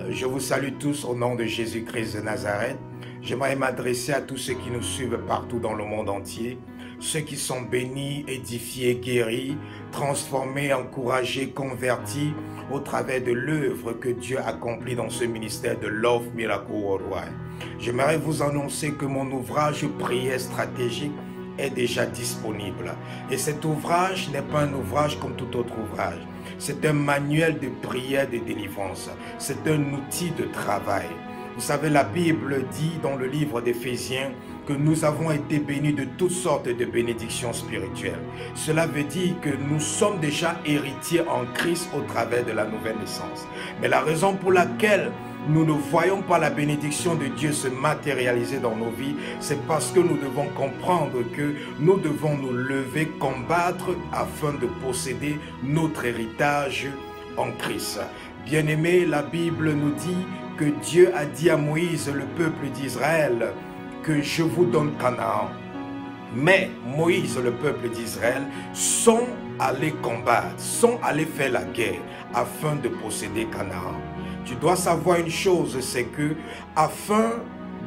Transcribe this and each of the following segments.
Je vous salue tous au nom de Jésus-Christ de Nazareth. J'aimerais m'adresser à tous ceux qui nous suivent partout dans le monde entier, ceux qui sont bénis, édifiés, guéris, transformés, encouragés, convertis au travers de l'œuvre que Dieu accomplit dans ce ministère de Love Miracle Worldwide. J'aimerais vous annoncer que mon ouvrage Prière stratégique est déjà disponible. Et cet ouvrage n'est pas un ouvrage comme tout autre ouvrage. C'est un manuel de prière de délivrance. C'est un outil de travail. Vous savez, la Bible dit dans le livre d'Éphésiens que nous avons été bénis de toutes sortes de bénédictions spirituelles. Cela veut dire que nous sommes déjà héritiers en Christ au travers de la nouvelle naissance. Mais la raison pour laquelle nous ne voyons pas la bénédiction de Dieu se matérialiser dans nos vies, c'est parce que nous devons comprendre que nous devons nous lever, combattre afin de posséder notre héritage en Christ. Bien-aimés, la Bible nous dit que Dieu a dit à Moïse, le peuple d'Israël, que je vous donne Canaan. Mais Moïse, le peuple d'Israël, sont allés combattre, sont allés faire la guerre afin de posséder Canaan. Tu dois savoir une chose, c'est que afin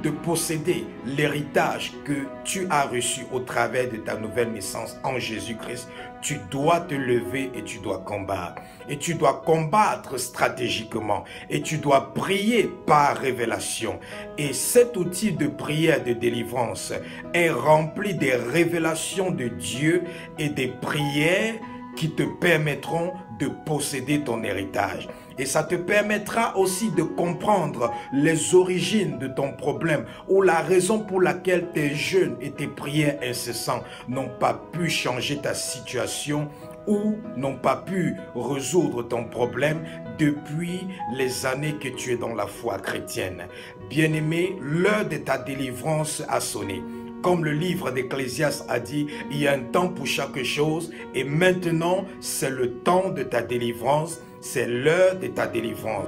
de posséder l'héritage que tu as reçu au travers de ta nouvelle naissance en Jésus-Christ, tu dois te lever et tu dois combattre. Et tu dois combattre stratégiquement. Et tu dois prier par révélation. Et cet outil de prière de délivrance est rempli des révélations de Dieu et des prières qui te permettront de posséder ton héritage. Et ça te permettra aussi de comprendre les origines de ton problème ou la raison pour laquelle tes jeûnes et tes prières incessantes n'ont pas pu changer ta situation ou n'ont pas pu résoudre ton problème depuis les années que tu es dans la foi chrétienne. Bien-aimé, l'heure de ta délivrance a sonné. Comme le livre d'Ecclésiaste a dit, il y a un temps pour chaque chose et maintenant c'est le temps de ta délivrance, c'est l'heure de ta délivrance.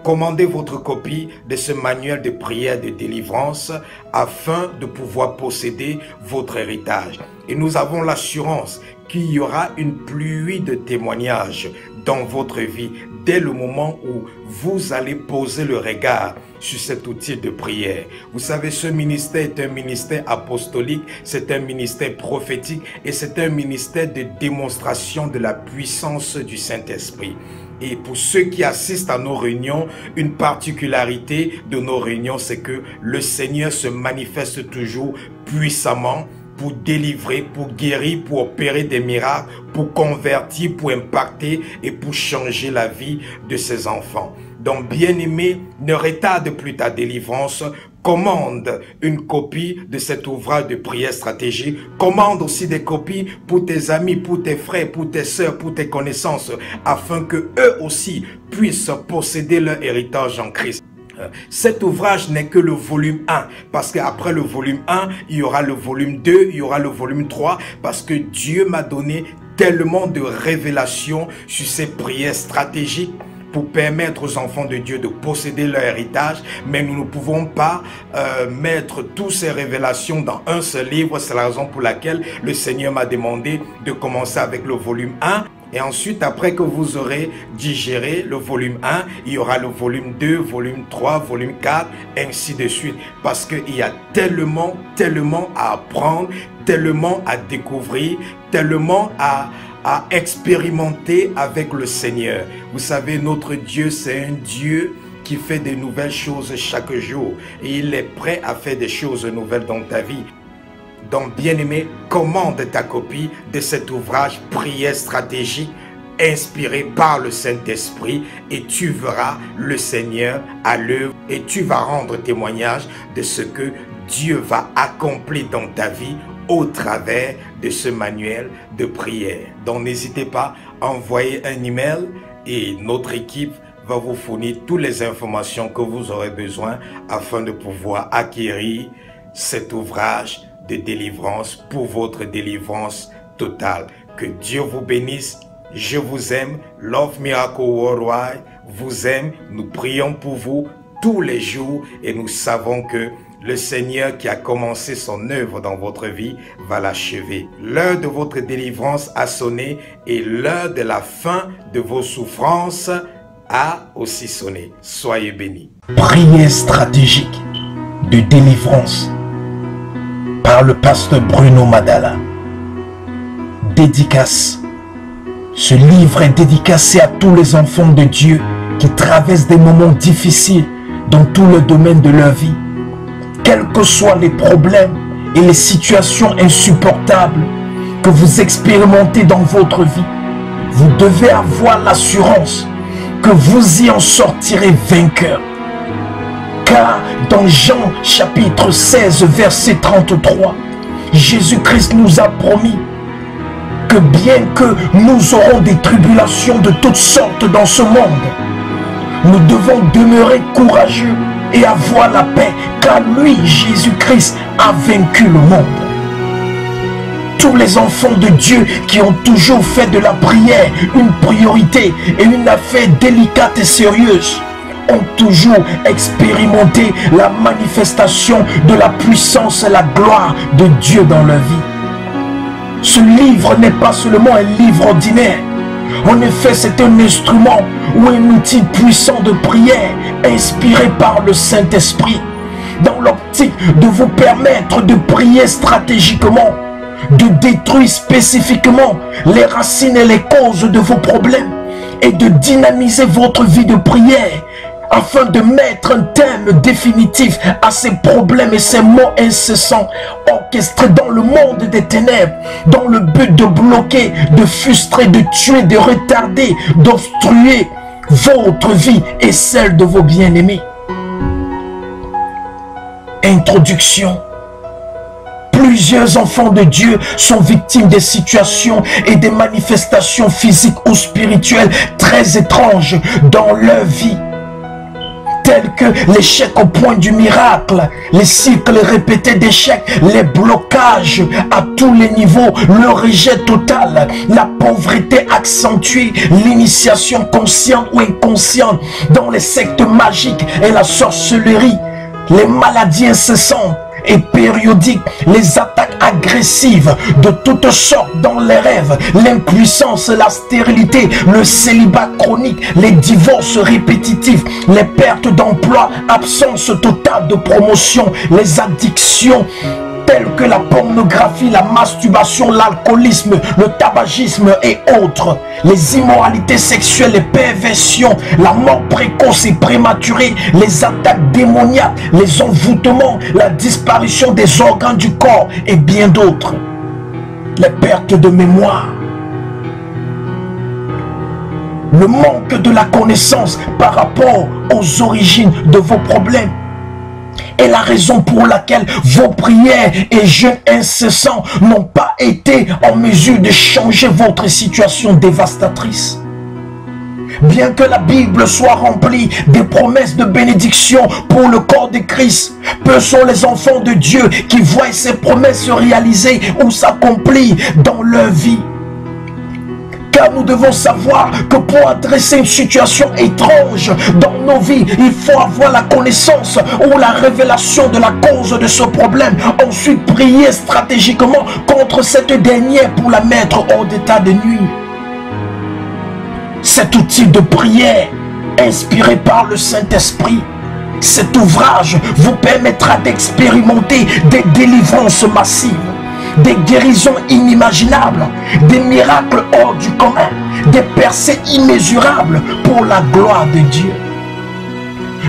Commandez votre copie de ce manuel de prière de délivrance afin de pouvoir posséder votre héritage. Et nous avons l'assurance qu'il y aura une pluie de témoignages dans votre vie dès le moment où vous allez poser le regard sur cet outil de prière. Vous savez, ce ministère est un ministère apostolique, c'est un ministère prophétique et c'est un ministère de démonstration de la puissance du Saint-Esprit. Et pour ceux qui assistent à nos réunions, une particularité de nos réunions, c'est que le Seigneur se manifeste toujours puissamment pour délivrer, pour guérir, pour opérer des miracles, pour convertir, pour impacter et pour changer la vie de ses enfants. Donc, bien-aimé, ne retarde plus ta délivrance. Commande une copie de cet ouvrage de prière stratégique. Commande aussi des copies pour tes amis, pour tes frères, pour tes sœurs, pour tes connaissances, afin que eux aussi puissent posséder leur héritage en Christ. Cet ouvrage n'est que le volume 1, parce qu'après le volume 1, il y aura le volume 2, il y aura le volume 3, parce que Dieu m'a donné tellement de révélations sur ces prières stratégiques pour permettre aux enfants de Dieu de posséder leur héritage, mais nous ne pouvons pas mettre toutes ces révélations dans un seul livre. C'est la raison pour laquelle le Seigneur m'a demandé de commencer avec le volume 1. Et ensuite, après que vous aurez digéré le volume 1, il y aura le volume 2, volume 3, volume 4, ainsi de suite. Parce qu'il y a tellement à apprendre, tellement à découvrir, tellement à expérimenter avec le Seigneur. Vous savez, notre Dieu, c'est un Dieu qui fait de nouvelles choses chaque jour. Et il est prêt à faire des choses nouvelles dans ta vie. Donc, bien-aimé, commande ta copie de cet ouvrage Prière stratégique inspiré par le Saint-Esprit et tu verras le Seigneur à l'œuvre et tu vas rendre témoignage de ce que Dieu va accomplir dans ta vie au travers de ce manuel de prière. Donc, n'hésitez pas à envoyer un email et notre équipe va vous fournir toutes les informations que vous aurez besoin afin de pouvoir acquérir cet ouvrage de délivrance pour votre délivrance totale. Que Dieu vous bénisse. Je vous aime. Love Miracle Worldwide vous aime. Nous prions pour vous tous les jours et nous savons que le Seigneur qui a commencé son œuvre dans votre vie va l'achever. L'heure de votre délivrance a sonné et l'heure de la fin de vos souffrances a aussi sonné. Soyez bénis. Prière stratégique de délivrance par le pasteur Bruno Madala. Dédicace. Ce livre est dédicacé à tous les enfants de Dieu qui traversent des moments difficiles dans tous les domaines de leur vie. Quels que soient les problèmes et les situations insupportables que vous expérimentez dans votre vie, vous devez avoir l'assurance que vous y en sortirez vainqueur. Car dans Jean chapitre 16 verset 33, Jésus-Christ nous a promis que bien que nous aurons des tribulations de toutes sortes dans ce monde, nous devons demeurer courageux et avoir la paix, car lui, Jésus-Christ, a vaincu le monde. Tous les enfants de Dieu qui ont toujours fait de la prière une priorité et une affaire délicate et sérieuse ont toujours expérimenté la manifestation de la puissance et la gloire de Dieu dans leur vie. Ce livre n'est pas seulement un livre ordinaire. En effet, c'est un instrument ou un outil puissant de prière inspiré par le Saint-Esprit dans l'optique de vous permettre de prier stratégiquement, de détruire spécifiquement les racines et les causes de vos problèmes et de dynamiser votre vie de prière afin de mettre un terme définitif à ces problèmes et ces maux incessants orchestrés dans le monde des ténèbres dans le but de bloquer, de frustrer, de tuer, de retarder, d'obstruer votre vie et celle de vos bien-aimés. Introduction. Plusieurs enfants de Dieu sont victimes des situations et des manifestations physiques ou spirituelles très étranges dans leur vie, tels que l'échec au point du miracle, les cycles répétés d'échecs, les blocages à tous les niveaux, le rejet total, la pauvreté accentuée, l'initiation consciente ou inconsciente dans les sectes magiques et la sorcellerie, les maladies incessantes et périodiques, les attaques agressives de toutes sortes dans les rêves, l'impuissance, la stérilité, le célibat chronique, les divorces répétitifs, les pertes d'emploi, absence totale de promotion, les addictions telles que la pornographie, la masturbation, l'alcoolisme, le tabagisme et autres, les immoralités sexuelles, les perversions, la mort précoce et prématurée, les attaques démoniaques, les envoûtements, la disparition des organes du corps et bien d'autres, les pertes de mémoire, le manque de la connaissance par rapport aux origines de vos problèmes est la raison pour laquelle vos prières et jeûnes incessants n'ont pas été en mesure de changer votre situation dévastatrice. Bien que la Bible soit remplie des promesses de bénédiction pour le corps de Christ, peu sont les enfants de Dieu qui voient ces promesses se réaliser ou s'accomplir dans leur vie. Car nous devons savoir que pour adresser une situation étrange dans nos vies, il faut avoir la connaissance ou la révélation de la cause de ce problème. Ensuite, prier stratégiquement contre cette dernière pour la mettre hors d'état de nuire. Cet outil de prière, inspiré par le Saint-Esprit, cet ouvrage vous permettra d'expérimenter des délivrances massives, des guérisons inimaginables, des miracles hors du commun, des percées immesurables pour la gloire de Dieu.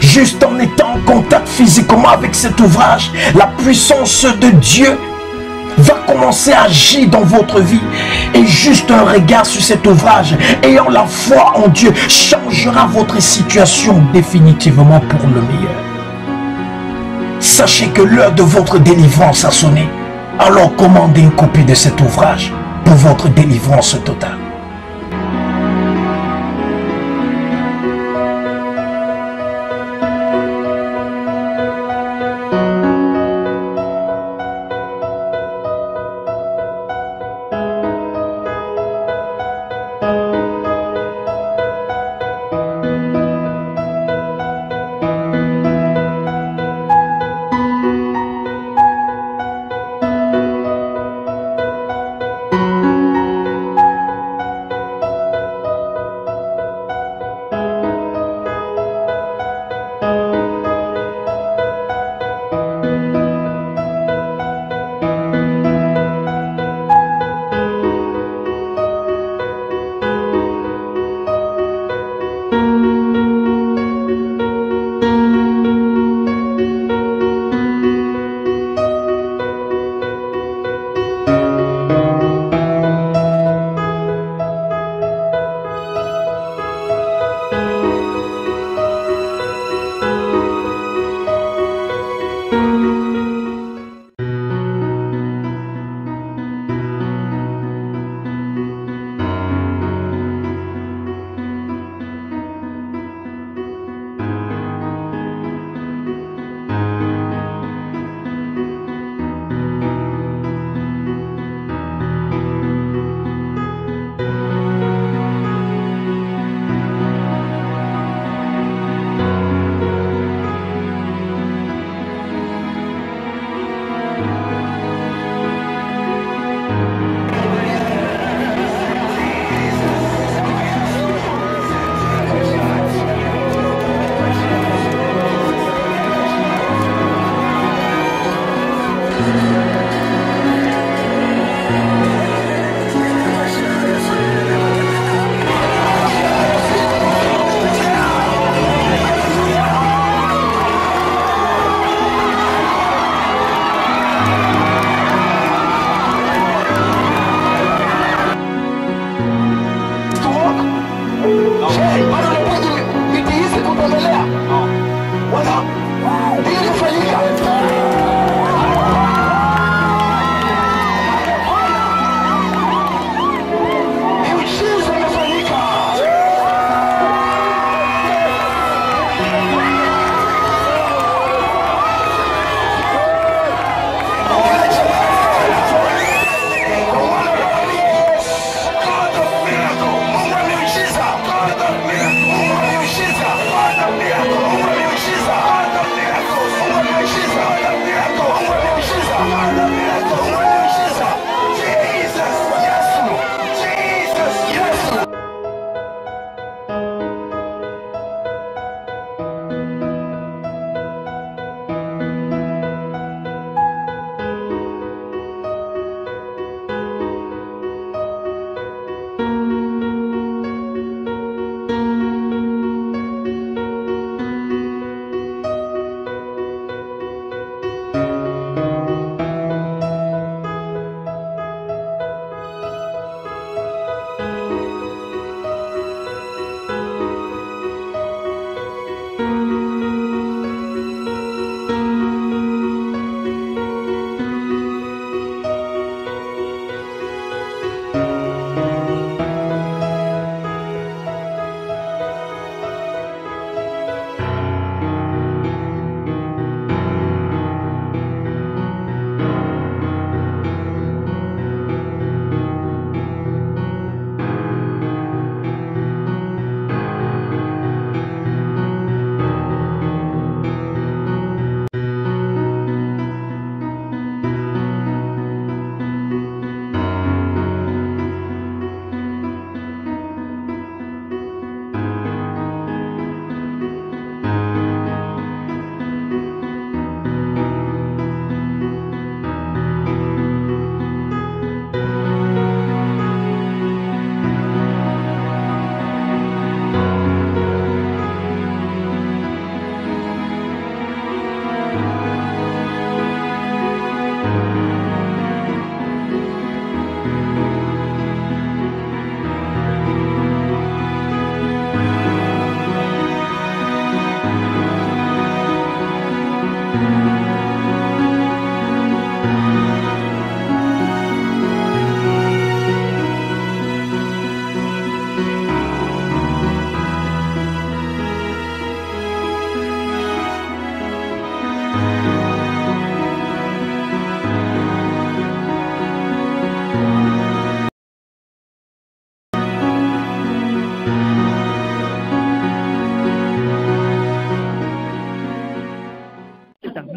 Juste en étant en contact physiquement avec cet ouvrage, la puissance de Dieu va commencer à agir dans votre vie. Et juste un regard sur cet ouvrage, ayant la foi en Dieu, changera votre situation définitivement pour le meilleur. Sachez que l'heure de votre délivrance a sonné. Alors commandez une copie de cet ouvrage pour votre délivrance totale.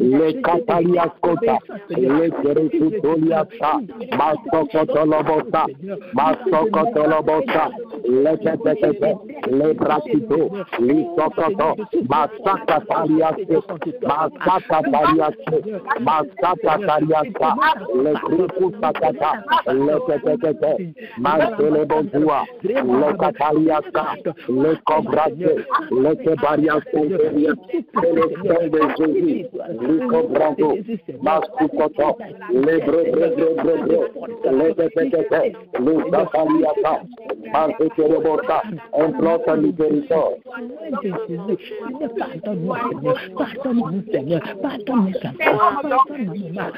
Le Catalias Kota, le Keretoliasa, Masokotolobosa, Masokotolobosa, le Ketete, le Brasito, le Sokoto, Masakataliase, Masakataliase, Masakataliasa, le Kripusakata, le Ketete, Maselebozua, le Cataliasa, le Cobrase, le Kebariaste, le sang de Jésus. Lico Brando, Mascucoto, le Sacaliata, Marsekerebota, implante le territoire. Pardonne-moi, Seigneur, pardonne-moi, Seigneur,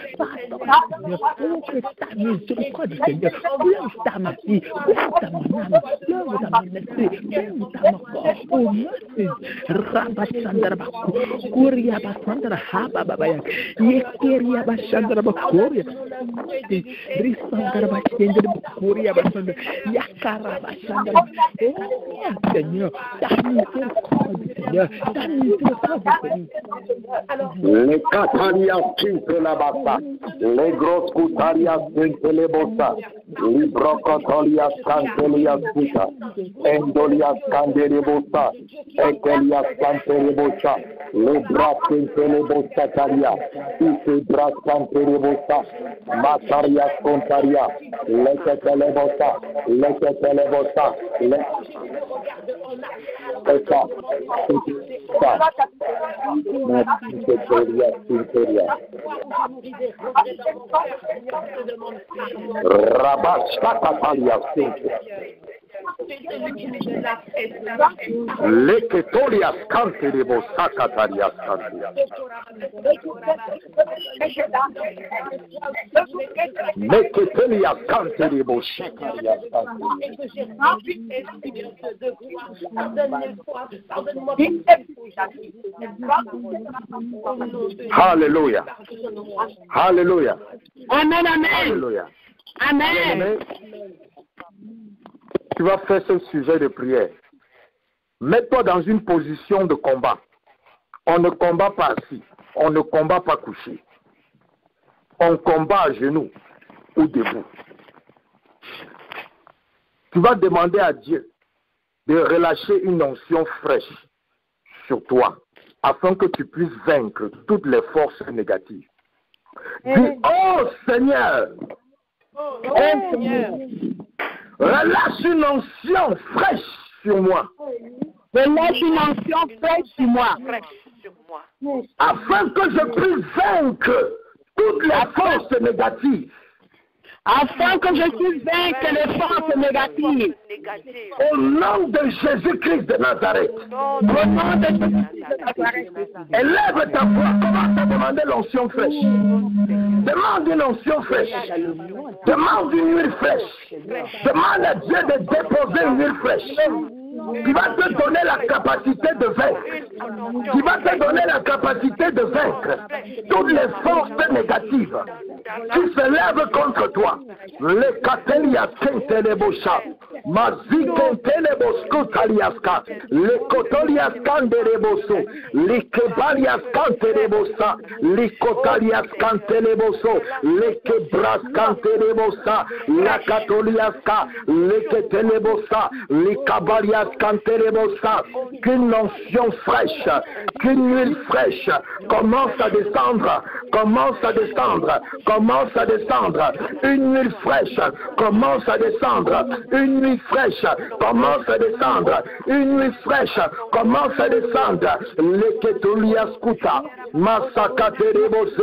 ta miséricorde, Seigneur, blesse ta ma vie, blesse ta mon âme, blesse ta mon esprit, blesse ta mon corps, oh merci, Rabasandra Baku, Kuria Basandra Hababaya, Yekeria Basandra Bakuria, Risandra Basandra Bakuria Basandra, Yakara Basandra, oh Seigneur, ta miséricorde, Seigneur, ta miséricorde, Seigneur. Les Catalias quinte la bassa, les grosses Coutarias quinte les bossa, les Brocotolias cantelias puta, Endolias canderebosa, Ekelias canterebosa, les bras quinte les bossa caria, les bras canterebosa, Matarias contaria, les ketelebosa, les ketelebosa, les ça. Le Ketolias Canterebo Sakatarias Cantia. Le Ketolias Canterebo Sakatarias Alléluia. Alléluia. Amen, amen. Alléluia. Amen. Tu vas faire ce sujet de prière. Mets-toi dans une position de combat. On ne combat pas assis. On ne combat pas couché. On combat à genoux ou debout. Tu vas demander à Dieu de relâcher une onction fraîche sur toi afin que tu puisses vaincre toutes les forces négatives. Dis, oh Seigneur, relâche une onction fraîche sur moi. Relâche une onction fraîche sur moi. Afin que je puisse vaincre toutes les forces négatives. afin que je puisse vaincre les forces négatives. Au nom de Jésus-Christ de Nazareth. Au nom de Jésus-Christ de Nazareth. Élève ta voix, commence à demander l'onction fraîche. Demande une onction fraîche. Demande une huile fraîche. Demande à Dieu de déposer une huile fraîche. Qui va te donner la capacité de vaincre. Qui va te donner la capacité de vaincre toutes les forces négatives qui se lèvent contre toi. Les Catelias Kentelebosha, Mazikenteleboskutaliaska, les Kotolias Kandereboso, les Kebalias Kanterebosa, les Kotalias Kanteleboso, les Kebras Kanterebosa, la Katoliaska, les Ketelebosa, les Kabalias Kanterebosa, qu'une onction fraîche, qu'une huile fraîche commence à descendre, commence à descendre, commence à descendre, une huile fraîche commence à descendre, une huile fraîche commence à descendre, une huile fraîche commence à descendre, les Ketoliaskuta, Masakaterebose,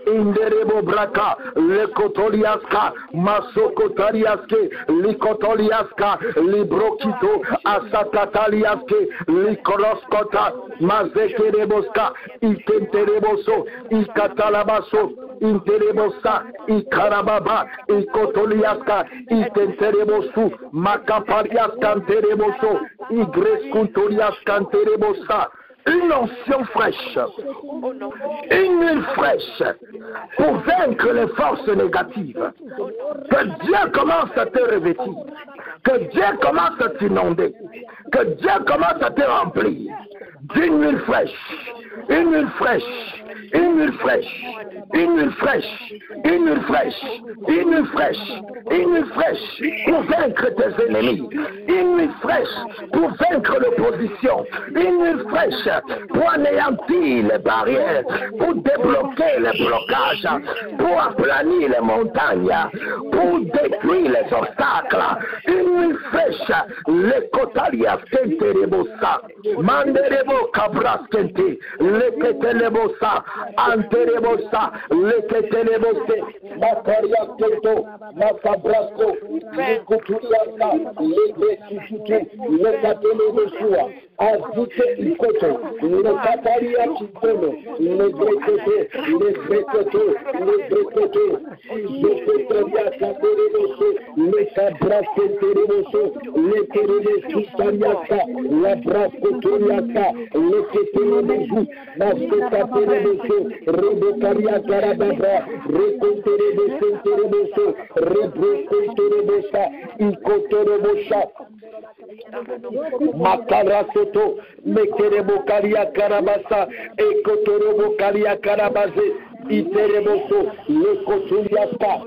Inderebo Braka, le Kotoliaska, Masokotariaske, Likotoliaska, Librokito, Asakataliaske, Likoroskota, Mazekereboska, Ikentereboso, Ikatalabaso, Interebosa, Ikarababa, Ikotoliaska, Itenterebosu, Makapariaska, Intereboso, Igreskuntoliaska, Interebosa. Une onction fraîche, une huile fraîche pour vaincre les forces négatives. Que Dieu commence à te revêtir, que Dieu commence à t'inonder, que Dieu commence à te remplir d'une huile fraîche, une huile fraîche, une huile fraîche, une huile fraîche, une huile fraîche, une huile fraîche, une huile fraîche pour vaincre tes ennemis, une huile fraîche pour vaincre l'opposition, une huile fraîche pour anéantir les barrières, pour débloquer les blocages, pour aplanir les montagnes, pour détruire les obstacles, une huile fraîche, les Kotalias Kenterebosa, Manderebo Cabras Kente, les Ketelebosa, Anterebosa, les Ketelebose, Makaria Kento, Makabrasco, les Kuturiasa, les Besisutu, les Katelebosua, Azite Ikoto, les Kataria Kitono, les Brekoto, les Brekoto, les Brekoto, les Ketaria Katereboso, les Cabras Kentereboso, les Kerebesutariasa, la Brascotoriasa, les Ketelebosu, Mascotatereboso, Rebocaria Carababra, Recontereboso, Rebroconterebosa, Icotorebosa, Makarasoto, Mekerebocaria Carabasa, Ecotorobocaria Carabaze, Itereboso, Lecoturiasta,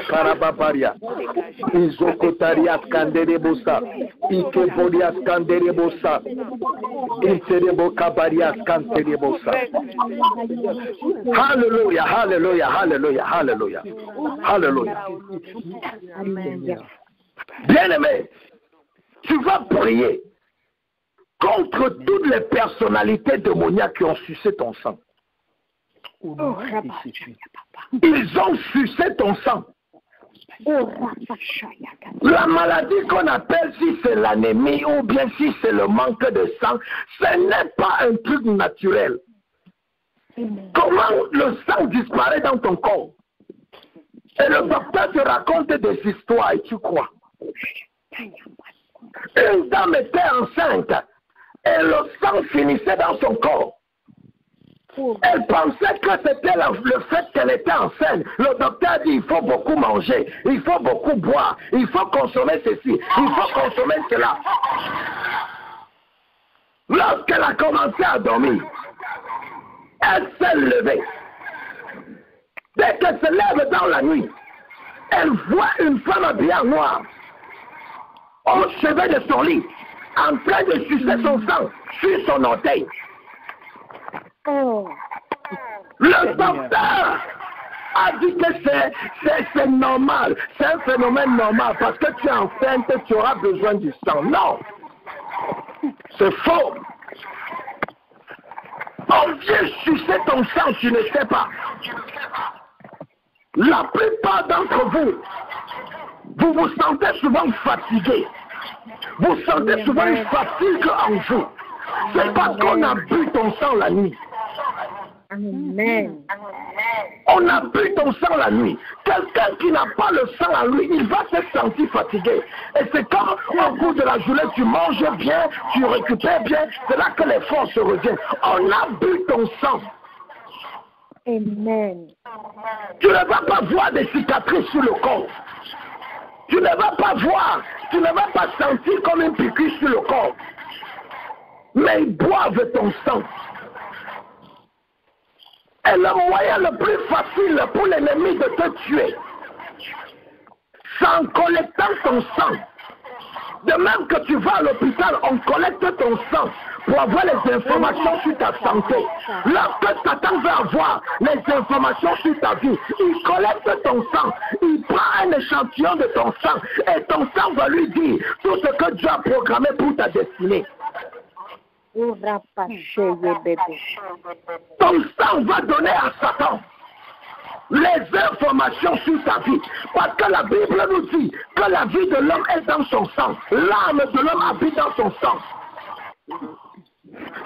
Carababaria, Izokotarias Canderebosa, Ikebolias Canderebosa, Interebo Cabarias Canderebosa. Hallelujah, hallelujah, hallelujah, hallelujah, hallelujah. Bien-aimé, tu vas prier contre toutes les personnalités démoniaques qui ont sucé ton sang. Ils ont sucé ton sang. La maladie qu'on appelle, si c'est l'anémie ou bien si c'est le manque de sang, ce n'est pas un truc naturel. Comment le sang disparaît dans ton corps? Et le docteur te raconte des histoires et tu crois. Une dame était enceinte et le sang finissait dans son corps. Elle pensait que c'était le fait qu'elle était enceinte. Le docteur dit il faut beaucoup manger, il faut beaucoup boire, il faut consommer ceci, il faut consommer cela. Lorsqu'elle a commencé à dormir, elle s'est levée. Dès qu'elle se lève dans la nuit, elle voit une femme habillée en noir au chevet de son lit, en train de sucer son sang sur son orteil. Le docteur a dit que c'est normal, c'est un phénomène normal, parce que tu es enceinte, tu auras besoin du sang. Non, c'est faux. On vient sucer ton sang, tu ne sais pas. La plupart d'entre vous, vous vous sentez souvent fatigué. Vous sentez souvent une fatigue en vous. C'est parce qu'on a bu ton sang la nuit. Amen. On a bu ton sang la nuit. Quelqu'un qui n'a pas le sang en lui, il va se sentir fatigué. Et c'est quand au cours de la journée, tu manges bien, tu récupères bien, c'est là que les forces reviennent. On a bu ton sang. Amen. Tu ne vas pas voir des cicatrices sur le corps. Tu ne vas pas voir, tu ne vas pas sentir comme une piqûre sur le corps. Mais ils boivent ton sang. Et le moyen le plus facile pour l'ennemi de te tuer, c'est en collectant ton sang. De même que tu vas à l'hôpital, on collecte ton sang pour avoir les informations sur ta santé. Lorsque Satan veut avoir les informations sur ta vie, il collecte ton sang, il prend un échantillon de ton sang et ton sang va lui dire tout ce que Dieu a programmé pour ta destinée. Ton sang va donner à Satan les informations sur ta vie. Parce que la Bible nous dit que la vie de l'homme est dans son sang. L'âme de l'homme habite dans son sang.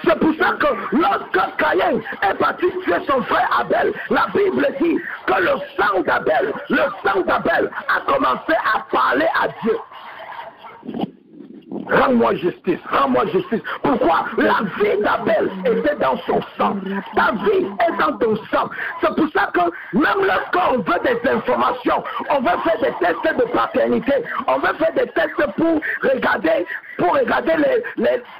C'est pour ça que lorsque Caïn est parti tuer son frère Abel, la Bible dit que le sang d'Abel a commencé à parler à Dieu. Rends-moi justice, rends-moi justice. Pourquoi? La vie d'Abel était dans son sang. Ta vie est dans ton sang. C'est pour ça que même lorsqu'on veut des informations, on veut faire des tests de paternité, on veut faire des tests pour regarder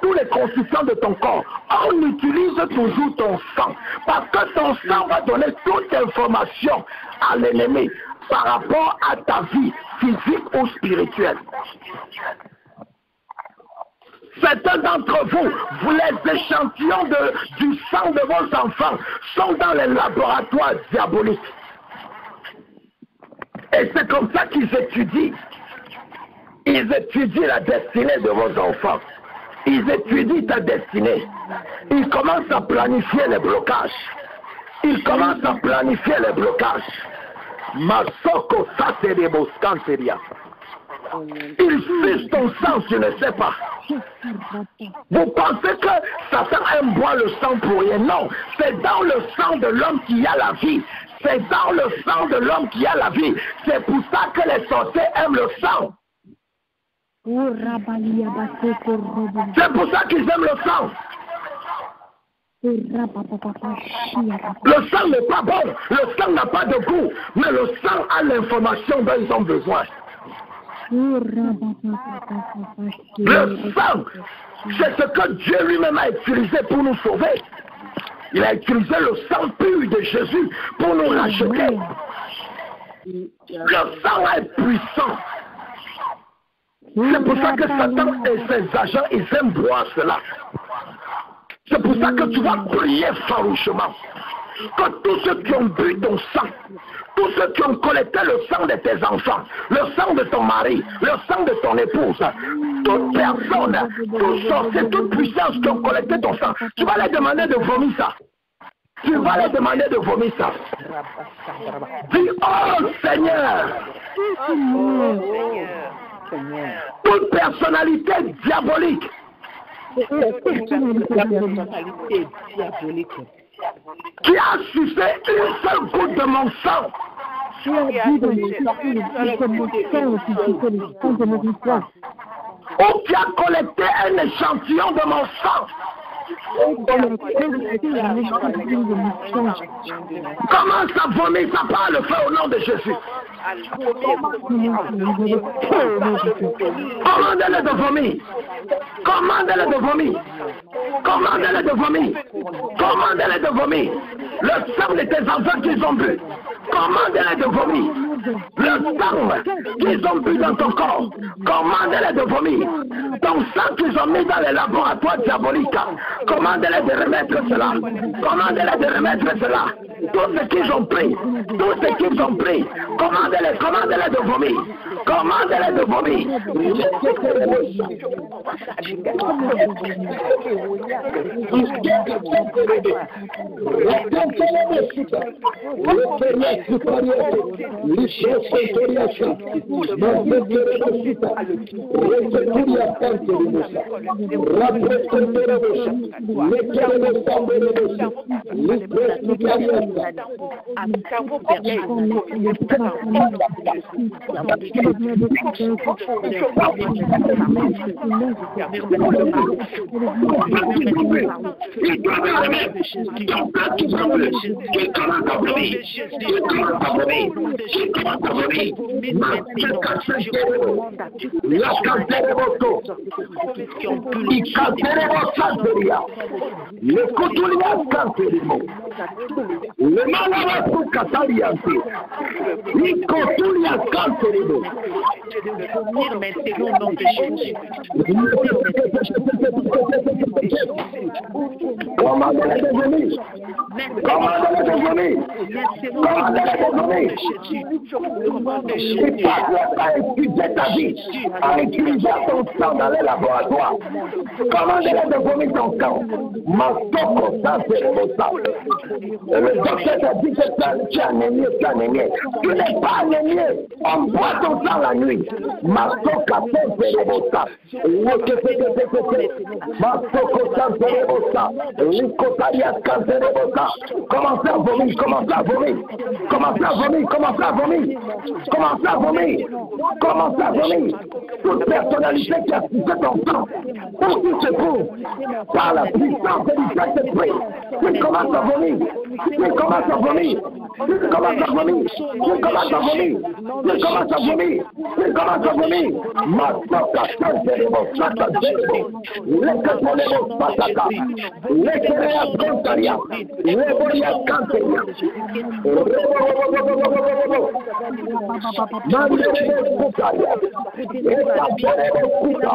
tous les constituants de ton corps. On utilise toujours ton sang. Parce que ton sang va donner toute information à l'ennemi par rapport à ta vie physique ou spirituelle. Certains d'entre vous, les échantillons du sang de vos enfants sont dans les laboratoires diaboliques. Et c'est comme ça qu'ils étudient. Ils étudient la destinée de vos enfants. Ils étudient ta destinée. Ils commencent à planifier les blocages. Ils commencent à planifier les blocages. Masoko Saterebo Scanteria. Ils sucent ton sang, tu ne sais pas. Vous pensez que Satan aime boire le sang pour rien? Non, c'est dans le sang de l'homme qu'il y a la vie. C'est dans le sang de l'homme qu'il y a la vie. C'est pour ça que les sorciers aiment le sang. C'est pour ça qu'ils aiment le sang. Le sang n'est pas bon, le sang n'a pas de goût, mais le sang a l'information dont ils ont besoin. Le sang, c'est ce que Dieu lui-même a utilisé pour nous sauver. Il a utilisé le sang pur de Jésus pour nous racheter. Le sang est puissant. C'est pour ça que Satan et ses agents, ils aiment boire cela. C'est pour ça que tu vas prier farouchement. Que tous ceux qui ont bu ton sang, tous ceux qui ont collecté le sang de tes enfants, le sang de ton mari, le sang de ton épouse, toute personne, tout sorcier, toute puissance qui ont collecté ton sang, tu vas les demander de vomir ça. Tu vas les demander de vomir ça. Dis, oh Seigneur, toute personnalité diabolique qui a sucé une seule goutte de mon sang, ou qui a collecté un échantillon de mon sang, commence à vomir sa part, le feu au nom de Jésus. Commandez-le de vomir. Commandez-le de vomir. Commandez-le de vomir. Commandez-le de vomir. Le sang de tes enfants qu'ils ont bu. commande-les de vomir. Le sang qu'ils ont bu dans ton corps, commande-les de vomir. Ton sang qu'ils ont mis dans les laboratoires diaboliques, commande-les de remettre cela. Commande-les de remettre cela. Tout ce qu'ils ont pris, commande-les de vomir. Commande-les de vomir. Le malade pour Cataliante, Nicotulia Canterino. Commandez-les de venir. Commandez-les de venir. Commandez-les de venir. Si tu as étudié ta vie, à utiliser ton sang dans les laboratoires, commandez-les de vomir ton camp. Mastoko, ça c'est le sang. Le docteur t'a dit que tu es anémié, tu es anémié. Tu n'es pas anémié. On boit ton sang la nuit. Mastoko, c'est le sang. Mastoko, ça c'est le sang. Licotaria, ça c'est le sang. Commencez à vomir, commencez à vomir. Commencez à vomir, commencez à vomir. Commencez à vomir. Commencez à vomir. Toute personnalité qui a cité ton sang, où tu te trouves, par la puissance du Saint-Esprit, tu commences à vomir. Tu commences à vomir. Tu commences à vomir. Tu commences à vomir. Tu commences à vomir. Tu commences à vomir. Masoka, Santerebo, Sata, Zerebo, Lekatolebo, Pataka, Lekerea, Contaria, Leboria, Canteria, Manderebo, Putaria, Etaperebo, Puta,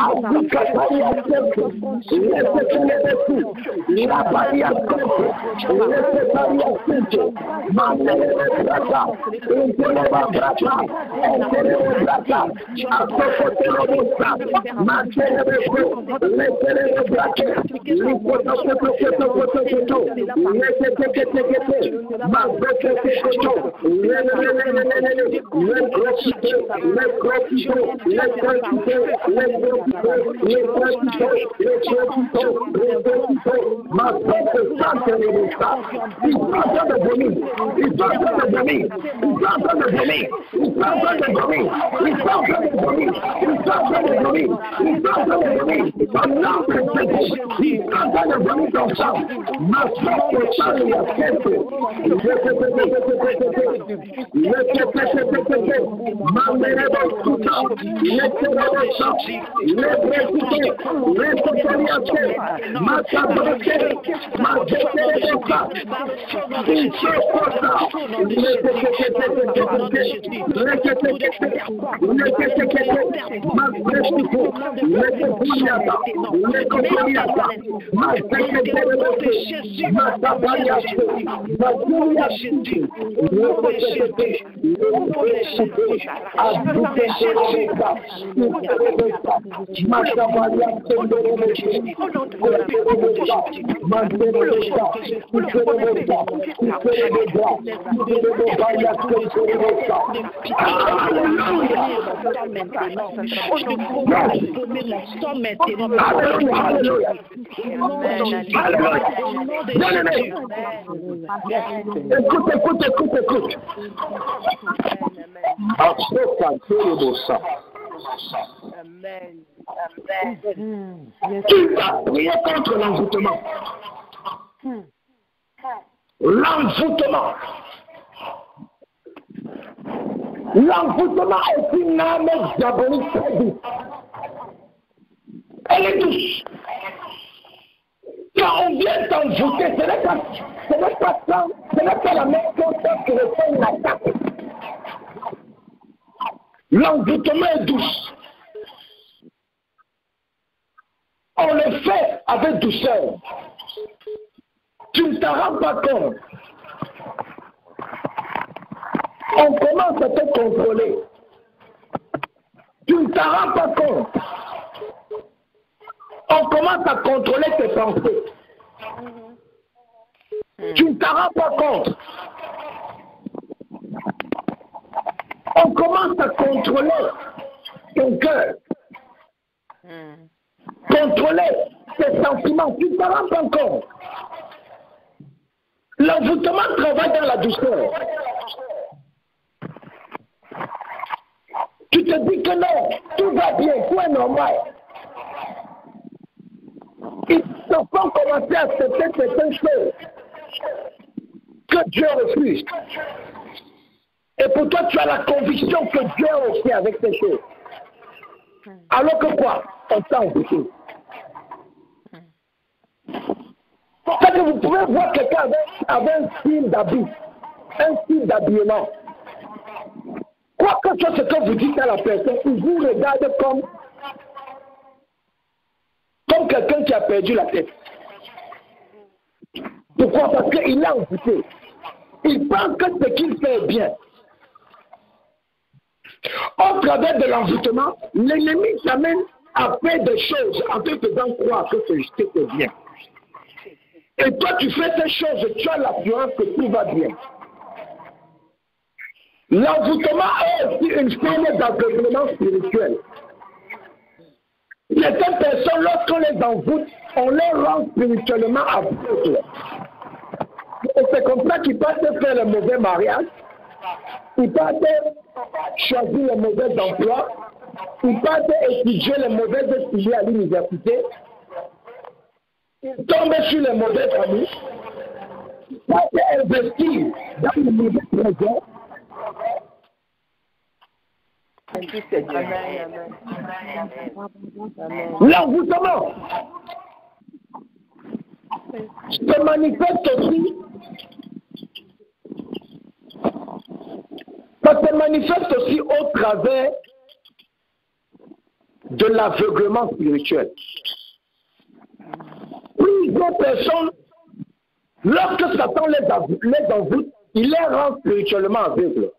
Azukataria, Sente, Leketelebo, Labaria, Sente, Leketaria, Sente, Manderebo, Brata, Interebo, Brata, Interebo, Brata, Azokotelo, Manderebo, Lekerebo, Brata, Écoute. Qui va prier contre l'envoûtement? L'envoûtement est une âme diabolique très douce. Elle est douce. Quand Quand on vient t'envoûter, ce n'est pas la même chose que de faire une attaque. L'envoûtement est douce. On le fait avec douceur. Tu ne t'en rends pas compte. On commence à te contrôler. Tu ne t'en rends pas compte. On commence à contrôler tes pensées. Tu ne t'en rends pas compte. On commence à contrôler ton cœur. Contrôler tes sentiments. Tu ne t'en rends pas compte. L'envoûtement travaille dans la douceur. Tu te dis que non, tout va bien, tout est normal. Ils te font commencer à accepter certaines choses que Dieu refuse. Et pour toi, tu as la conviction que Dieu est aussi avec ces choses. Alors que quoi? On t'a envoûté. Parce que vous pouvez voir quelqu'un avec un style d'habit, un style d'habillement. Quoi que ce soit ce que vous dites à la personne, il vous regarde comme quelqu'un qui a perdu la tête. Pourquoi? Parce qu'il l'a envoûté. Il pense que ce qu'il fait est bien. Au travers de l'envoûtement, l'ennemi t'amène à faire des choses en te faisant croire que c'est bien. Et toi, tu fais ces choses, tu as l'assurance que tout va bien. L'envoûtement est aussi une forme d'aveuglement spirituel. Certaines personnes, lorsqu'on les envoûte, on les rend spirituellement aveugles. Et c'est comme ça qu'ils partent faire le mauvais mariage, ils partent choisir le mauvais emploi, ils partent étudier les mauvaises étudiants à l'université, ils tombent sur les mauvais amis, ils partent investir dans les mauvais projets. L'envoûtement se manifeste aussi au travers de l'aveuglement spirituel. Plusieurs personnes, lorsque Satan les envoûte, il les rend spirituellement aveugles.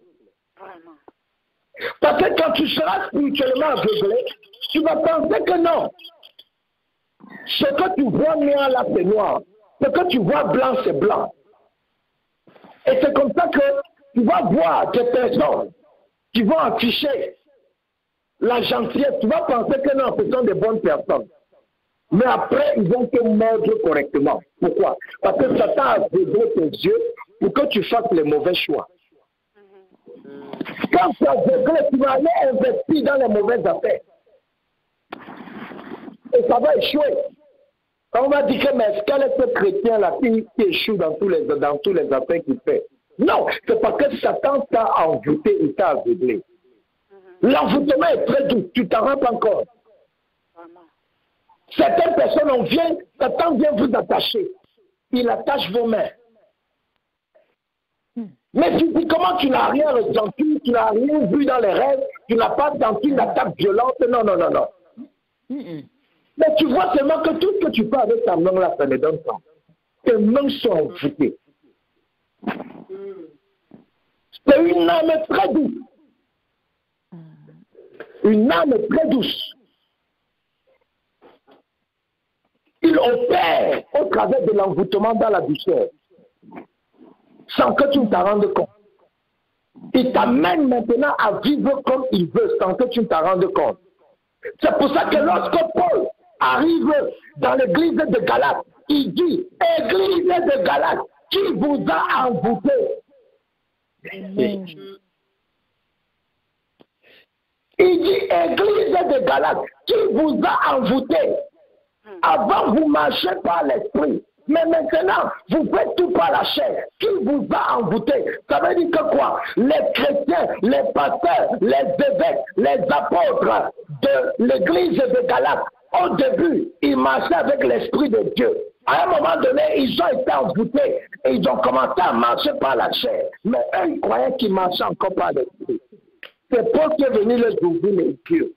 Parce que quand tu seras spirituellement aveuglé, tu vas penser que non. Ce que tu vois noir là, c'est noir. Ce que tu vois blanc, c'est blanc. Et c'est comme ça que tu vas voir des personnes qui vont afficher la gentillesse. Tu vas penser que non, ce sont des bonnes personnes. Mais après, ils vont te mordre correctement. Pourquoi? Parce que Satan a aveuglé tes yeux pour que tu fasses les mauvais choix. Quand tu es aveuglé, tu vas aller investir dans les mauvaises affaires. Et ça va échouer. On va dire que mais quel est ce chrétien-là qui échoue dans tous les affaires qu'il fait? Non, c'est parce que Satan t'a envoûté et t'a aveuglé. L'envoûtement est très doux, tu t'en rends pas compte. Certaines personnes, Satan vient vous attacher. Il attache vos mains. Mais tu dis comment tu n'as rien ressenti, tu n'as rien vu dans les rêves, tu n'as pas senti une attaque violente. Non. Mais tu vois seulement que tout ce que tu fais avec ta main là, ça ne donne pas. Tes mains sont envoûtées. C'est une âme très douce. Une âme très douce. Il opère au travers de l'envoûtement dans la douceur, sans que tu ne t'en rendes compte. Il t'amène maintenant à vivre comme il veut, sans que tu ne t'en rendes compte. C'est pour ça que lorsque Paul arrive dans l'église de Galate, il dit, église de Galate, qui vous a envoûté? Il dit, église de Galate, qui vous a envoûté? Avant, vous marchez par l'esprit. Mais maintenant, vous faites tout par la chair. Qui vous a envoûté? Ça veut dire que quoi? Les chrétiens, les pasteurs, les évêques, les apôtres de l'église de Galate, au début, ils marchaient avec l'esprit de Dieu. À un moment donné, ils ont été envoûtés et ils ont commencé à marcher par la chair. Mais eux, ils croyaient qu'ils marchaient encore par l'esprit. C'est Paul qui est venu les ouvrir les yeux.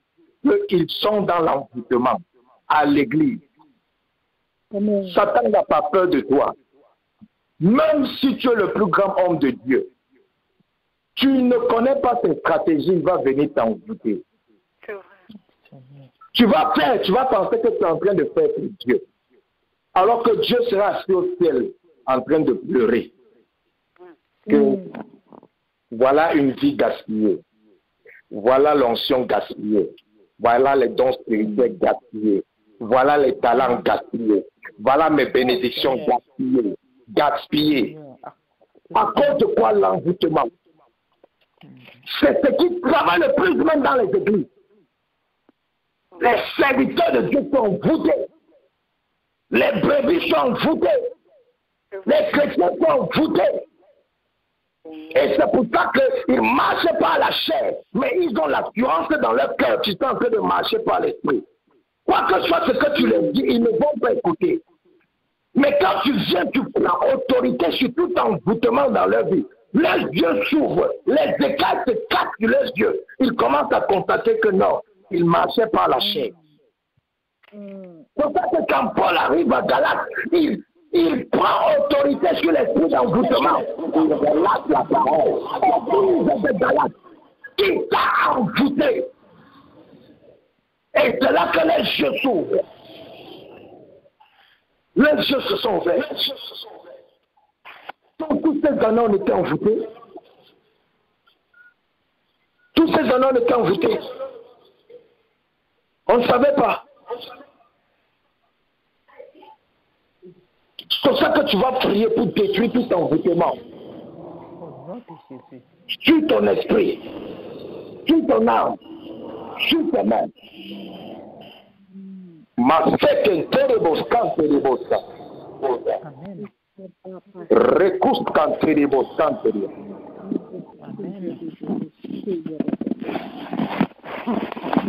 Qu'ils sont dans l'envoûtement à l'église. Satan n'a pas peur de toi. Même si tu es le plus grand homme de Dieu, tu ne connais pas ses stratégies, il va venir t'envoûter. Tu vas penser que tu es en train de faire pour Dieu. Alors que Dieu sera assis au ciel en train de pleurer. Que voilà une vie gaspillée. Voilà l'onction gaspillée. Voilà les dons spirituels gaspillés. Voilà les talents gaspillés. Voilà mes bénédictions gaspillées. Gaspillées. À cause de quoi l'envoûtement? C'est ce qui travaille le plus même dans les églises. Les serviteurs de Dieu sont envoûtés. Les brebis sont envoûtés. Les chrétiens sont envoûtés. Et c'est pour ça qu'ils ne marchent pas à la chair, mais ils ont l'assurance dans leur cœur qu'ils sont en train de marcher par l'esprit. Quoi que soit ce que tu leur dis, ils ne vont pas écouter. Mais quand tu viens, tu prends autorité sur tout envoûtement dans leur vie. Leurs yeux s'ouvrent, les écailles se cassent sur leurs yeux. Ils commencent à constater que non, ils marchaient par la chair. C'est pour ça que quand Paul arrive à Galate, il prend autorité sur l'esprit d'envoûtement. Il relate la parole. Il de Galate qui t'a envoûté. Et c'est là que les yeux s'ouvrent. Les yeux se sont ouverts. Tous ces années, on était envoûtés. Tous ces années, on était envoûtés. On ne savait pas. C'est pour ça que tu vas prier pour détruire tout envoûtement. Sur ton esprit, sur ton âme, sur tes mains. Ma fait qu'un terrebos quand terrebos. Recouste quand terrebos quand terrebos.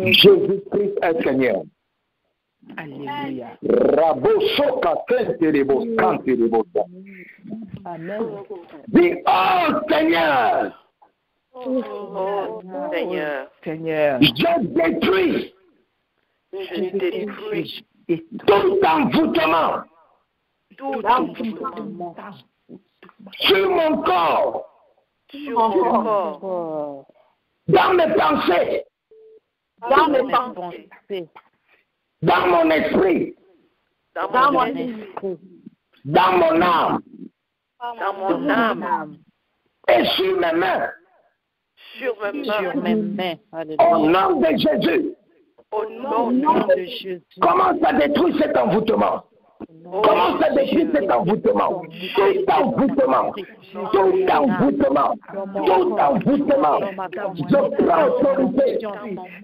Jésus-Christ est Seigneur. Alléluia. Raboso quand terrebos quand terrebos. Amen. Dis, oh Seigneur. Oh Seigneur. Seigneur. Je détruis. Je détruis Tout envoûtement tout envoûtement sur mon corps, sur mon corps, dans mes pensées, dans mes pensées, dans mon esprit, dans mon esprit, dans mon âme dans mon âme, et sur mes mains. sur mes Sur mains. mes mains. Au Alléluia. nom de Jésus, Au nom Au nom de Jésus. commence à détruire cet envoûtement. Commence à détruire cet envoûtement. Tout envoûtement. Tout envoûtement. Tout envoûtement. Je prends autorité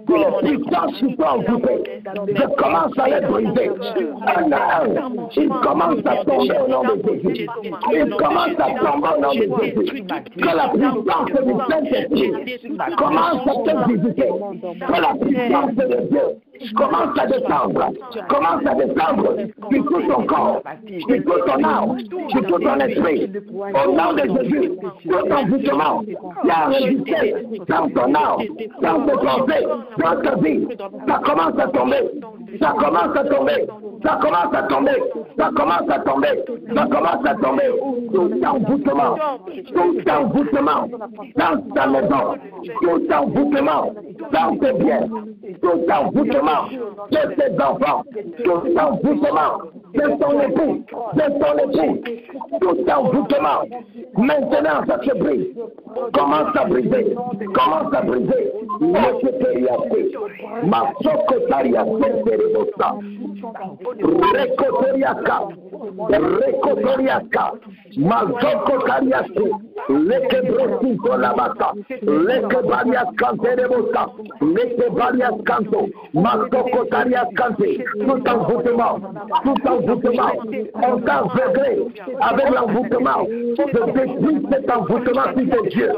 sur les puissances qui sont envoûtées. Je commence à les briser. Un à un. Ils commencent à tomber au nom de Jésus. Ils commencent à tomber au nom de Jésus. Que la puissance du Saint-Esprit commence à te visiter. Que la puissance de Dieu commence à descendre. Commence à descendre sur tout ton corps, sur tout ton âme, sur tout ton esprit. Au nom de Jésus, tout envoûtement qui a résisté dans ton âme, dans tes pensées, dans ta vie, ça commence à tomber. Ça commence à tomber. Ça commence à tomber. Ça commence à tomber. Ça commence à tomber. Tout envoûtement. Tout envoûtement dans ta maison. Tout envoûtement dans tes biens. Tout envoûtement de tes enfants. Tout envoûtement de ton époux. De ton époux. Tout envoûtement. Maintenant, ça se brise. Commence à briser. Commence à briser. Ma socotaria Recotoriaka, Recotoriaka, Mazokotariaku, Lekebrosi Kolabaka, Lekebariaskante Rebosa, Lekebariaskanto, Mazokotariaskante, tout envoûtement, on t'a aveuglé avec l'envoûtement, de détruire cet envoûtement si c'est Dieu,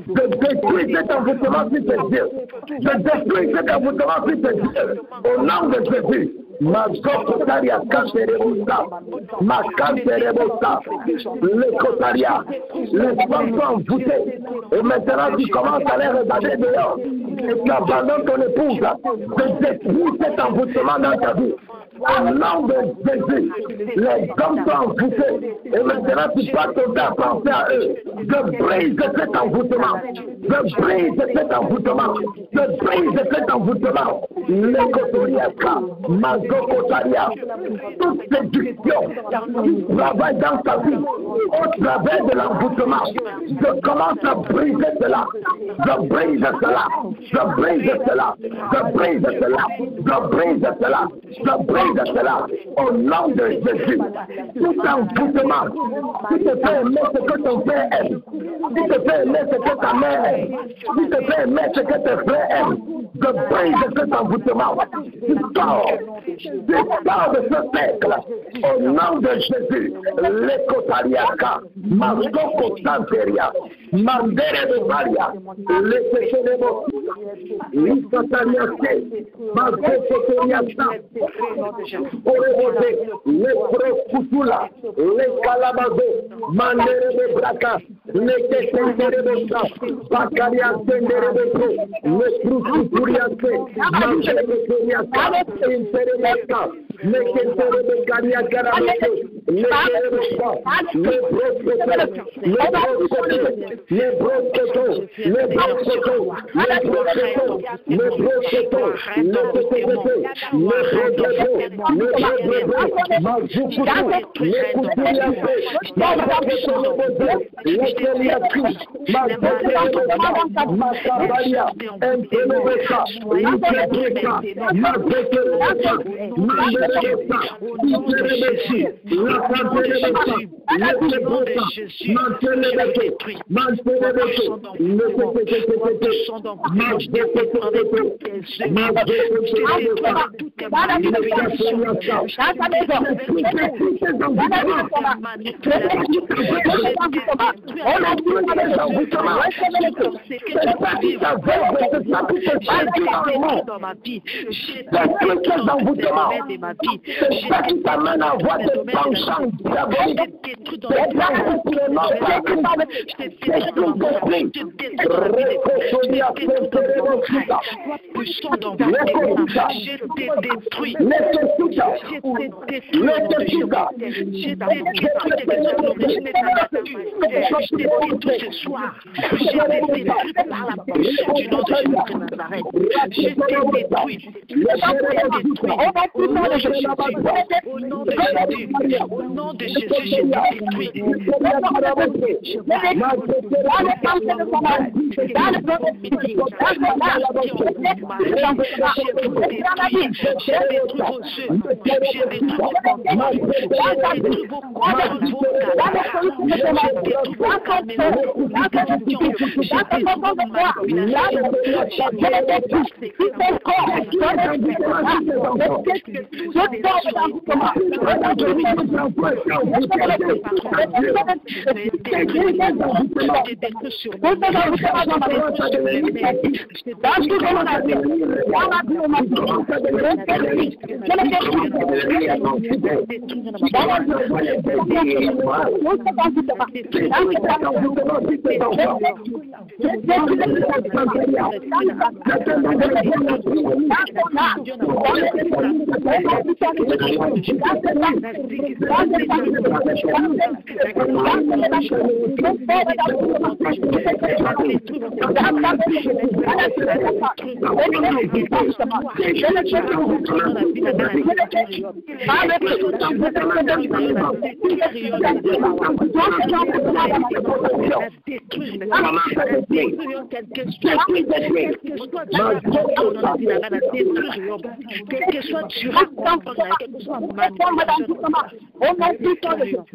de détruire cet envoûtement si c'est Dieu, de détruire cet envoûtement si c'est Dieu, au nom de Jésus. Mazokotaria Kanterebosa, Makanterebosa, les Kotaria, les femmes sont envoûtées. Et maintenant tu commences à les regarder dehors. Et tu abandonnes ton épouse. Je détruis cet envoûtement dans ta vie. Au nom de Jésus, les hommes sont envoûtés. Et maintenant tu passes ton temps à penser à eux. Je brise cet envoûtement. Je brise cet envoûtement. Je brise cet envoûtement. Les Kotoriaka, Mazokotaria, toute séduction qui travaille dans ta vie au travers de l'envoûtement. Je commence à briser cela. Je brise cela. Je brise cela. Je brise cela. Je brise cela. Je brise cela. Au nom de Jésus. Tout envoûtement qui te fait aimer ce que ton père aime. Qui te fait aimer ce que ta mère aime. Qui te fait aimer ce que tes frères aiment. Je brise cet envoûtement. Tu sors de ce cercle. Au nom de Jésus. Lekotariaka. Masoko Santeria. Mandere de Valia. Leketenebo. Lisatariake. Masoko Toriaka. Orebote. Leprokutula. Lekalabazo. Mandere de Braka. Leketenebo. Bakaria Senderebo. Leprokuturiake. Mandere de Toriaka. Interelaka. Leketenebo de Kariaka. Au nom de Jésus, j'ai détruit. Au nom puissant de Jésus.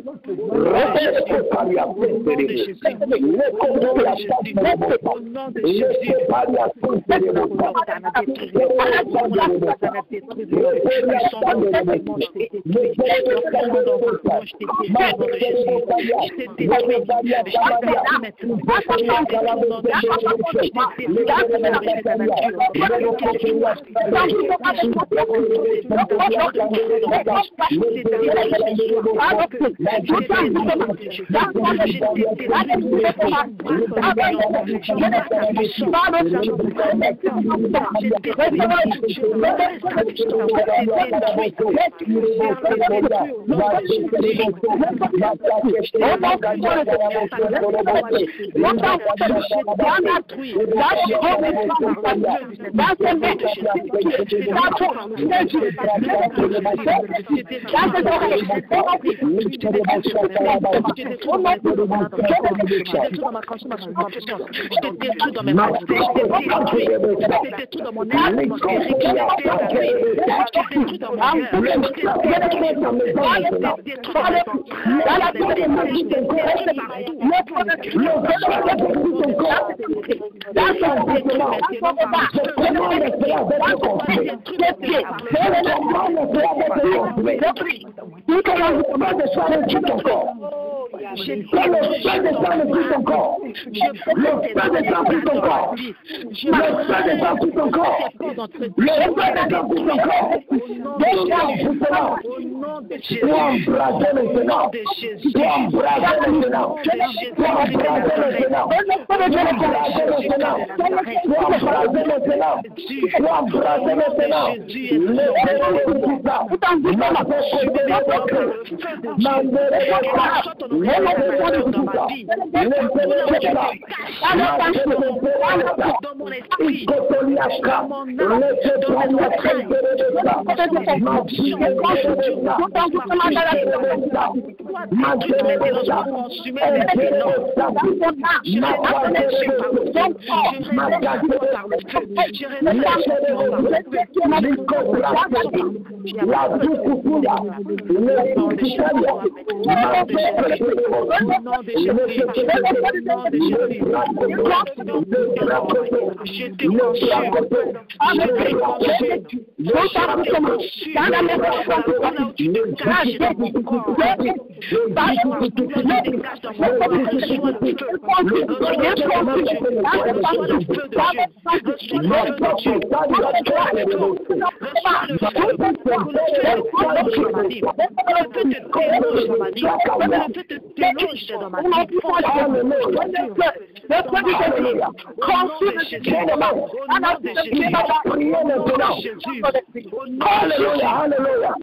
Alléluia.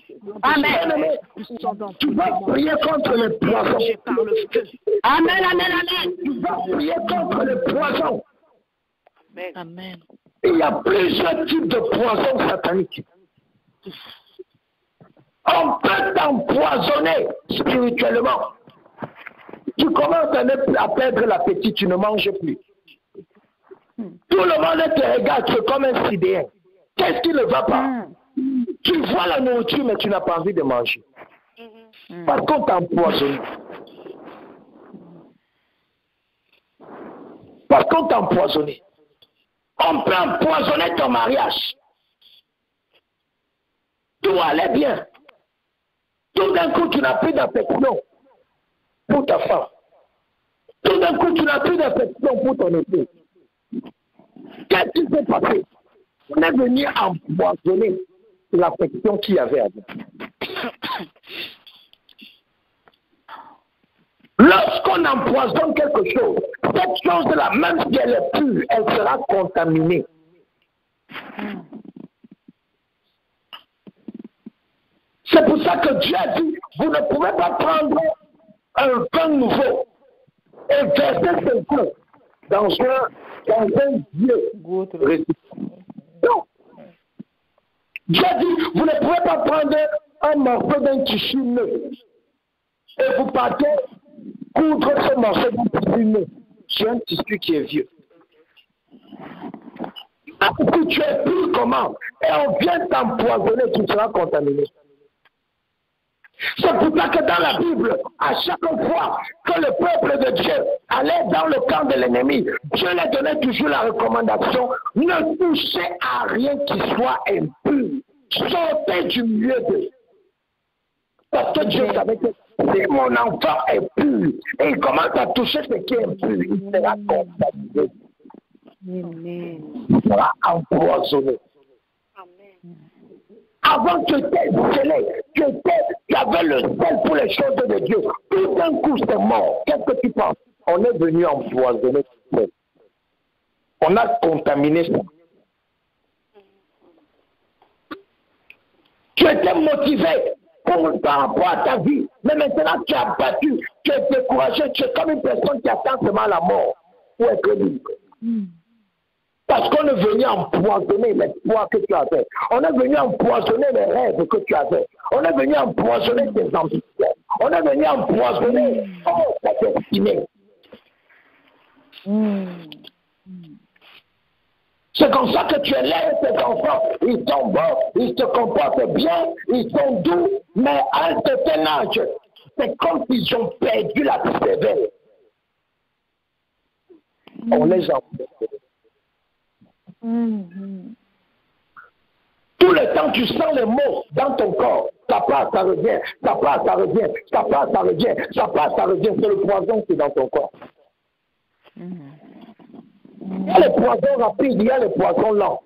Amen. Tu vas prier contre le poison. Amen, amen, amen. Tu vas prier contre le poison. Amen. Il y a plusieurs types de poisons sataniques. On peut t'empoisonner spirituellement. Tu commences à perdre l'appétit, tu ne manges plus. Tout le monde te regarde, tu es comme un sidéen. Qu'est-ce qui ne va pas? Tu vois la nourriture, mais tu n'as pas envie de manger. Parce qu'on t'a empoisonné. Parce qu'on t'a empoisonné. On peut empoisonner ton mariage. Tout allait bien. Tout d'un coup, tu n'as plus d'affection pour ta femme. Tout d'un coup, tu n'as plus d'affection pour ton époux. Qu'est-ce qui s'est passé? On est venu empoisonner l'affection qu'il y avait avant. Lorsqu'on empoisonne quelque chose, cette chose-là, même si elle est pure, elle sera contaminée. C'est pour ça que Dieu a dit, vous ne pouvez pas prendre un pain nouveau et verser ce pain dans un vieux récipient. Non. Dieu a dit, vous ne pouvez pas prendre un morceau d'un tissu neuf et vous partez coudre ce morceau d'un tissu neuf sur un tissu qui est vieux. Que tu es plus comment? Et on vient t'empoisonner, tu seras contaminé. C'est pour ça que dans la Bible, à chaque fois que le peuple de Dieu allait dans le camp de l'ennemi, Dieu leur donnait toujours la recommandation, ne touchez à rien qui soit impur. Sortez du milieu d'eux. Parce que Dieu savait que si mon enfant est pur et il commence à toucher ce qui est impur, il sera contaminé. Il sera empoisonné. Avant que tu étais scellé, tu avais le zèle pour les choses de Dieu. Tout d'un coup, c'est mort. Qu'est-ce que tu penses? On est venu empoisonner. On a contaminé ça. Tu étais motivé par rapport à ta vie. Mais maintenant, tu as battu, tu es découragé, tu es comme une personne qui attend seulement la mort pour être libre. Parce qu'on est venu empoisonner l'espoir que tu avais. On est venu empoisonner les rêves que tu avais. On est venu empoisonner tes ambitions. On est venu empoisonner ta destinée. C'est comme ça que tu élèves tes enfants. Ils sont bons, ils se comportent bien, ils sont doux, mais à un certain âge, c'est comme s'ils ont perdu la persévérance. On les empêche. Tout le temps, tu sens les mots dans ton corps. Ça passe, ça revient, ça passe, ça revient, ça passe, ça revient, ça passe, ça revient. C'est le poison qui est dans ton corps. Il y a les poisons rapides, il y a les poisons lents.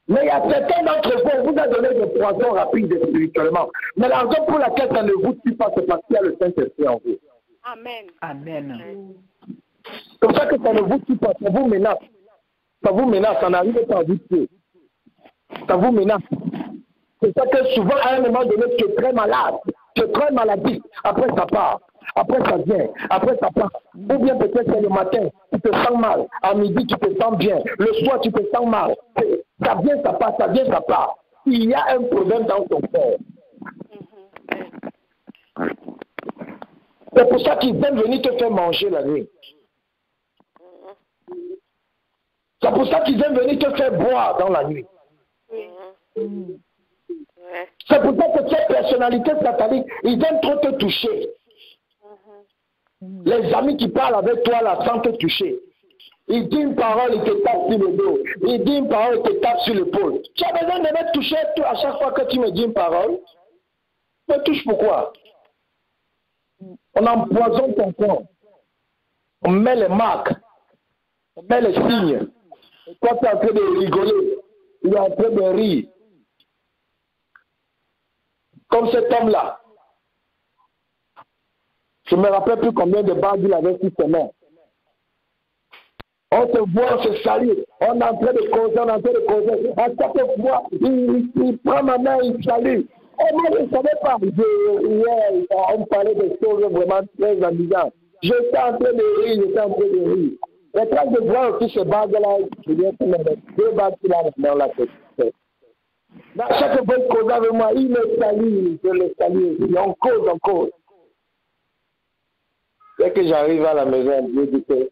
Mais il y a certains d'entre vous, on vous a donné des poisons rapides spirituellement. Mais la raison pour laquelle ça ne vous tue pas, c'est parce qu'il y a le Saint-Esprit en vous. Amen. Amen. C'est pour ça que ça ne vous tue pas, ça vous menace. Ça vous menace, ça n'arrive pas à vous tuer. Ça vous menace. C'est ça que souvent, à un moment donné, tu es très malade, tu es très maladif. Après, ça part. Après, ça vient. Après, ça part. Ou bien peut-être c'est le matin, tu te sens mal. À midi, tu te sens bien. Le soir, tu te sens mal. Ça vient, ça part, ça vient, ça part. Il y a un problème dans ton corps. C'est pour ça qu'ils viennent venir te faire manger la nuit. C'est pour ça qu'ils viennent venir te faire boire dans la nuit. C'est pour ça que cette personnalité satanique, ils viennent trop te toucher. Les amis qui parlent avec toi là sans te toucher. Il dit une parole, il te tape sur le dos. Il dit une parole, il te tape sur l'épaule. Tu as besoin de me toucher à chaque fois que tu me dis une parole. Tu me touches pourquoi? On empoisonne ton corps. On met les marques. On met les signes. Et toi, tu es en train de rigoler. Il est en train de rire. Comme cet homme-là. Je ne me rappelle plus combien de bagues il avait sur ses mains. On se voit, on se salue. On est en train de causer, on est en train de causer. À chaque fois, il prend ma main, il salue. Et moi, je ne savais pas. Hier, on me parlait de choses vraiment très amusantes. J'étais en train de rire, j'étais en train de rire. Et quand je vois aussi ces bagues-là, je viens de mettre deux bagues qu'il a dans la tête. À chaque fois qu'il cause avec moi, il me salue, je le salue. Et on cause, on cause. Dès que j'arrive à la maison, je dis que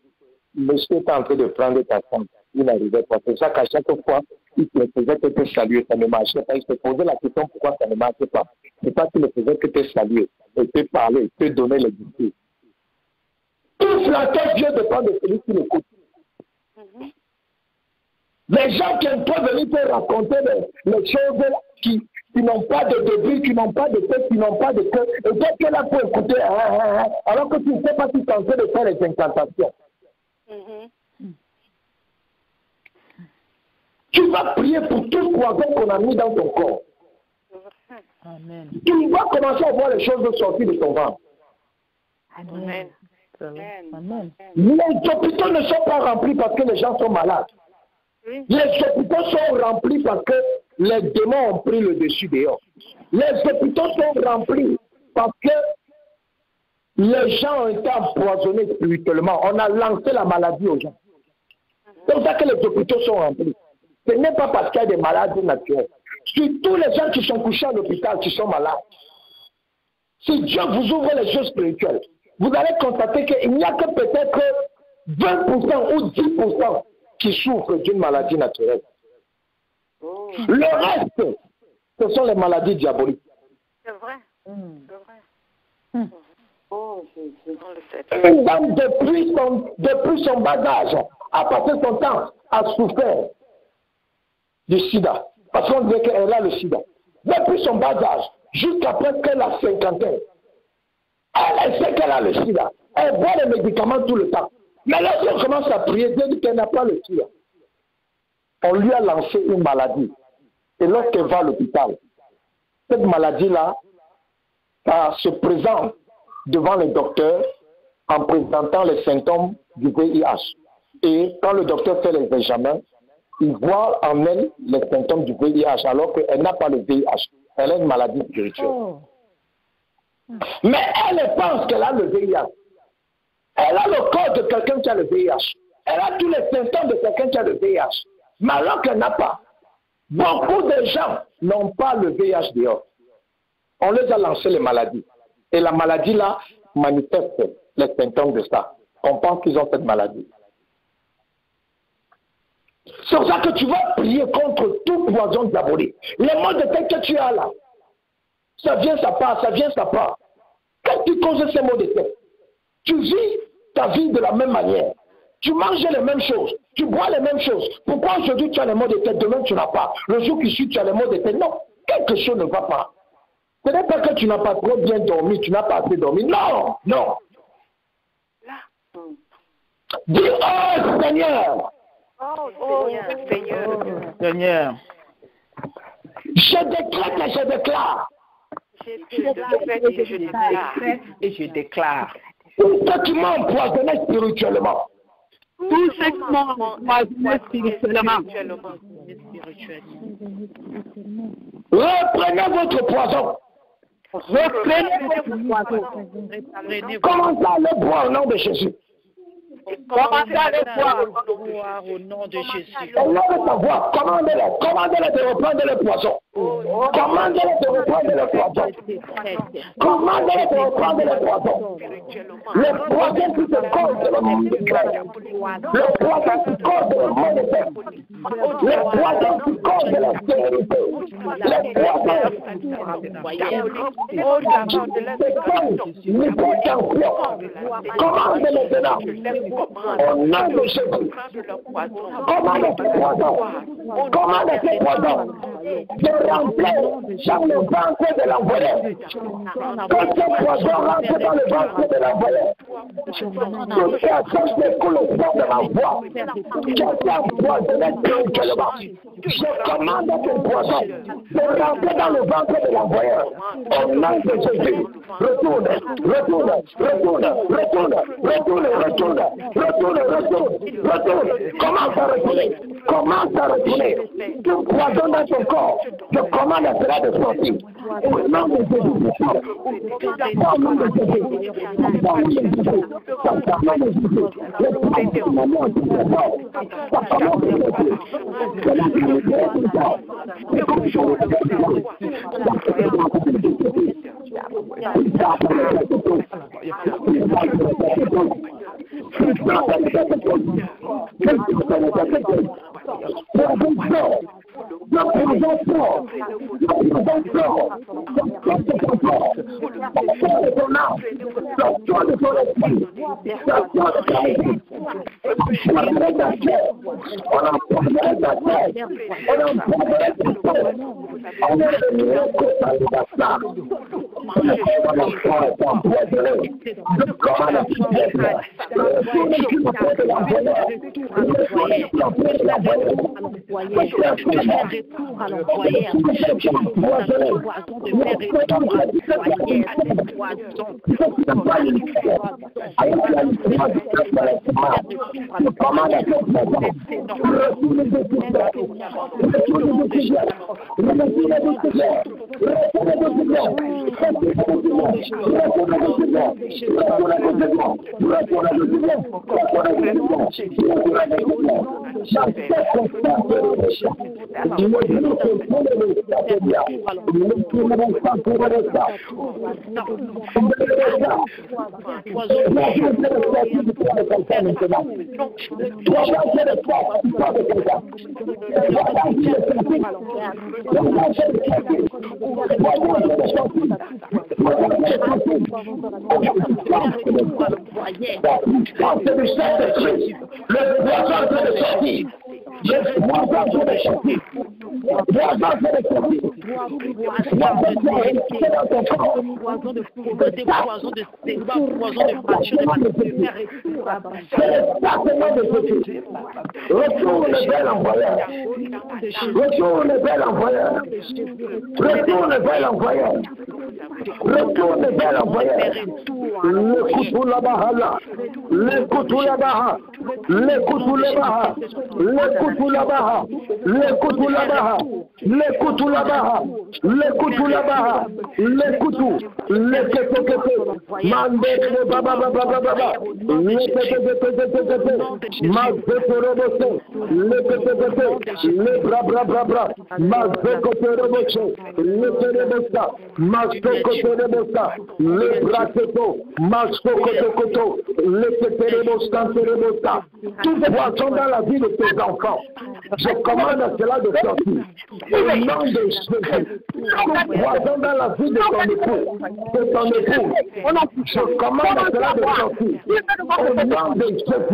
monsieur est en train de prendre ta femme. Il n'arrivait pas. C'est ça qu'à chaque fois, il te faisait que te saluer, ça ne marchait pas. Il se posait la question pourquoi ça ne marchait pas. C'est pas qu'il ne faisait que te saluer, et te parler, te donner les discours. Tout flatteur, Dieu dépend de celui qui l'écoute. Les gens qui n'aiment pas venir te raconter les choses qui n'ont pas de début, qui n'ont pas de tête, qui n'ont pas de cœur. Et dès que là pour écouter, alors que tu ne sais pas si tu es en train de faire les incantations. Tu vas prier pour tout le poison qu'on a mis dans ton corps. Amen. Tu vas commencer à voir les choses sortir de ton ventre. Amen. Amen. Les hôpitaux ne sont pas remplis parce que les gens sont malades. Les hôpitaux sont remplis parce que les démons ont pris le dessus dehors. Les hôpitaux sont remplis parce que les gens ont été empoisonnés spirituellement. On a lancé la maladie aux gens. C'est pour ça que les hôpitaux sont remplis. Ce n'est pas parce qu'il y a des maladies naturelles. Surtout les gens qui sont couchés à l'hôpital, qui sont malades. Si Dieu vous ouvre les choses spirituelles, vous allez constater qu'il n'y a que peut-être 20% ou 10% qui souffrent d'une maladie naturelle. Le reste, ce sont les maladies diaboliques. C'est vrai. C'est vrai. Une dame depuis son bas âge a passé son temps à souffrir du sida. Parce qu'on disait qu'elle a le sida. Depuis son bas âge, jusqu'à presque la cinquantaine, elle sait qu'elle a le sida. Elle boit les médicaments tout le temps. Mais lorsqu'on commence à prier, Dieu dit qu'elle n'a pas le sida. On lui a lancé une maladie. Et lorsqu'elle va à l'hôpital, cette maladie-là se présente devant les docteurs en présentant les symptômes du VIH. Et quand le docteur fait les examens, il voit en elle les symptômes du VIH alors qu'elle n'a pas le VIH. Elle a une maladie spirituelle. Mais elle pense qu'elle a le VIH. Elle a le corps de quelqu'un qui a le VIH. Elle a tous les symptômes de quelqu'un qui a le VIH. Mais alors qu'elle n'a pas. Beaucoup de gens n'ont pas le VIH dehors. On les a lancé les maladies. Et la maladie-là manifeste les symptômes de ça. On pense qu'ils ont cette maladie. C'est pour ça que tu vas prier contre tout poison diabolique. Les mots de tête que tu as là, ça vient, ça part, ça vient, ça part. Quand tu causes ces mots de tête, tu vis ta vie de la même manière. Tu manges les mêmes choses, tu bois les mêmes choses. Pourquoi aujourd'hui tu as les mots de tête, demain tu n'as pas? Le jour qui suit, tu as les mots de tête. Non, quelque chose ne va pas. Ce n'est pas que tu n'as pas trop bien dormi, tu n'as pas assez dormi. Non, non. Dis, oh Seigneur. Oh Seigneur. Seigneur. Je décrète et je déclare. Et je déclare. Tout ce qui m'a empoisonné spirituellement. Tout ce qui m'a empoisonné spirituellement. Reprenez votre poison. Reprenez votre poison. Commencez à le boire au nom de Jésus. Commencez à le boire au nom de Jésus. Élève ta voix, commandez-les de reprendre le poison. Commandez-les de reprendre le poison. Commandez-les de reprendre le poison. Le poison qui te cause le migraine. Le poison qui cause le mal de tête. Le poison qui cause la stérilité. Le poison commandez maintenant. Au nom de Jésus. Commandez ce poison. Commandez ce poison. De rentrer dans le ventre de l'envoyé. Quand ce poison rentre dans le ventre de l'envoyé, toute personne qui écoute le son de ma voix, qui a empoisonné spirituellement, je commande ce poison de rentrer dans le ventre de l'envoyé. Au nom de Jésus. Retourne. Commence à retourner. Tout poison dans ton corps, je commande à cela de sortir. Au nom de Jésus. Au nom de Jésus. Retourne vers l'envoyeur. Retourne vers l'envoyeur. Retourne vers l'envoyeur. Retourne vers l'envoyeur. Le couteau là-bas, le couteau là-bas, le couteau là-bas, le couteau là-bas, le couteau là-bas, le couteau là-bas, le couteau là-bas, le couteau, le couteau, mandé le baba baba baba, le le bra bra bra bra, le tout poisson dans la vie de tes enfants, je commande à cela de sortir. Au nom de Jésus, tout poisson dans la vie de ton époux, je commande à cela de sortir. Au nom de Jésus,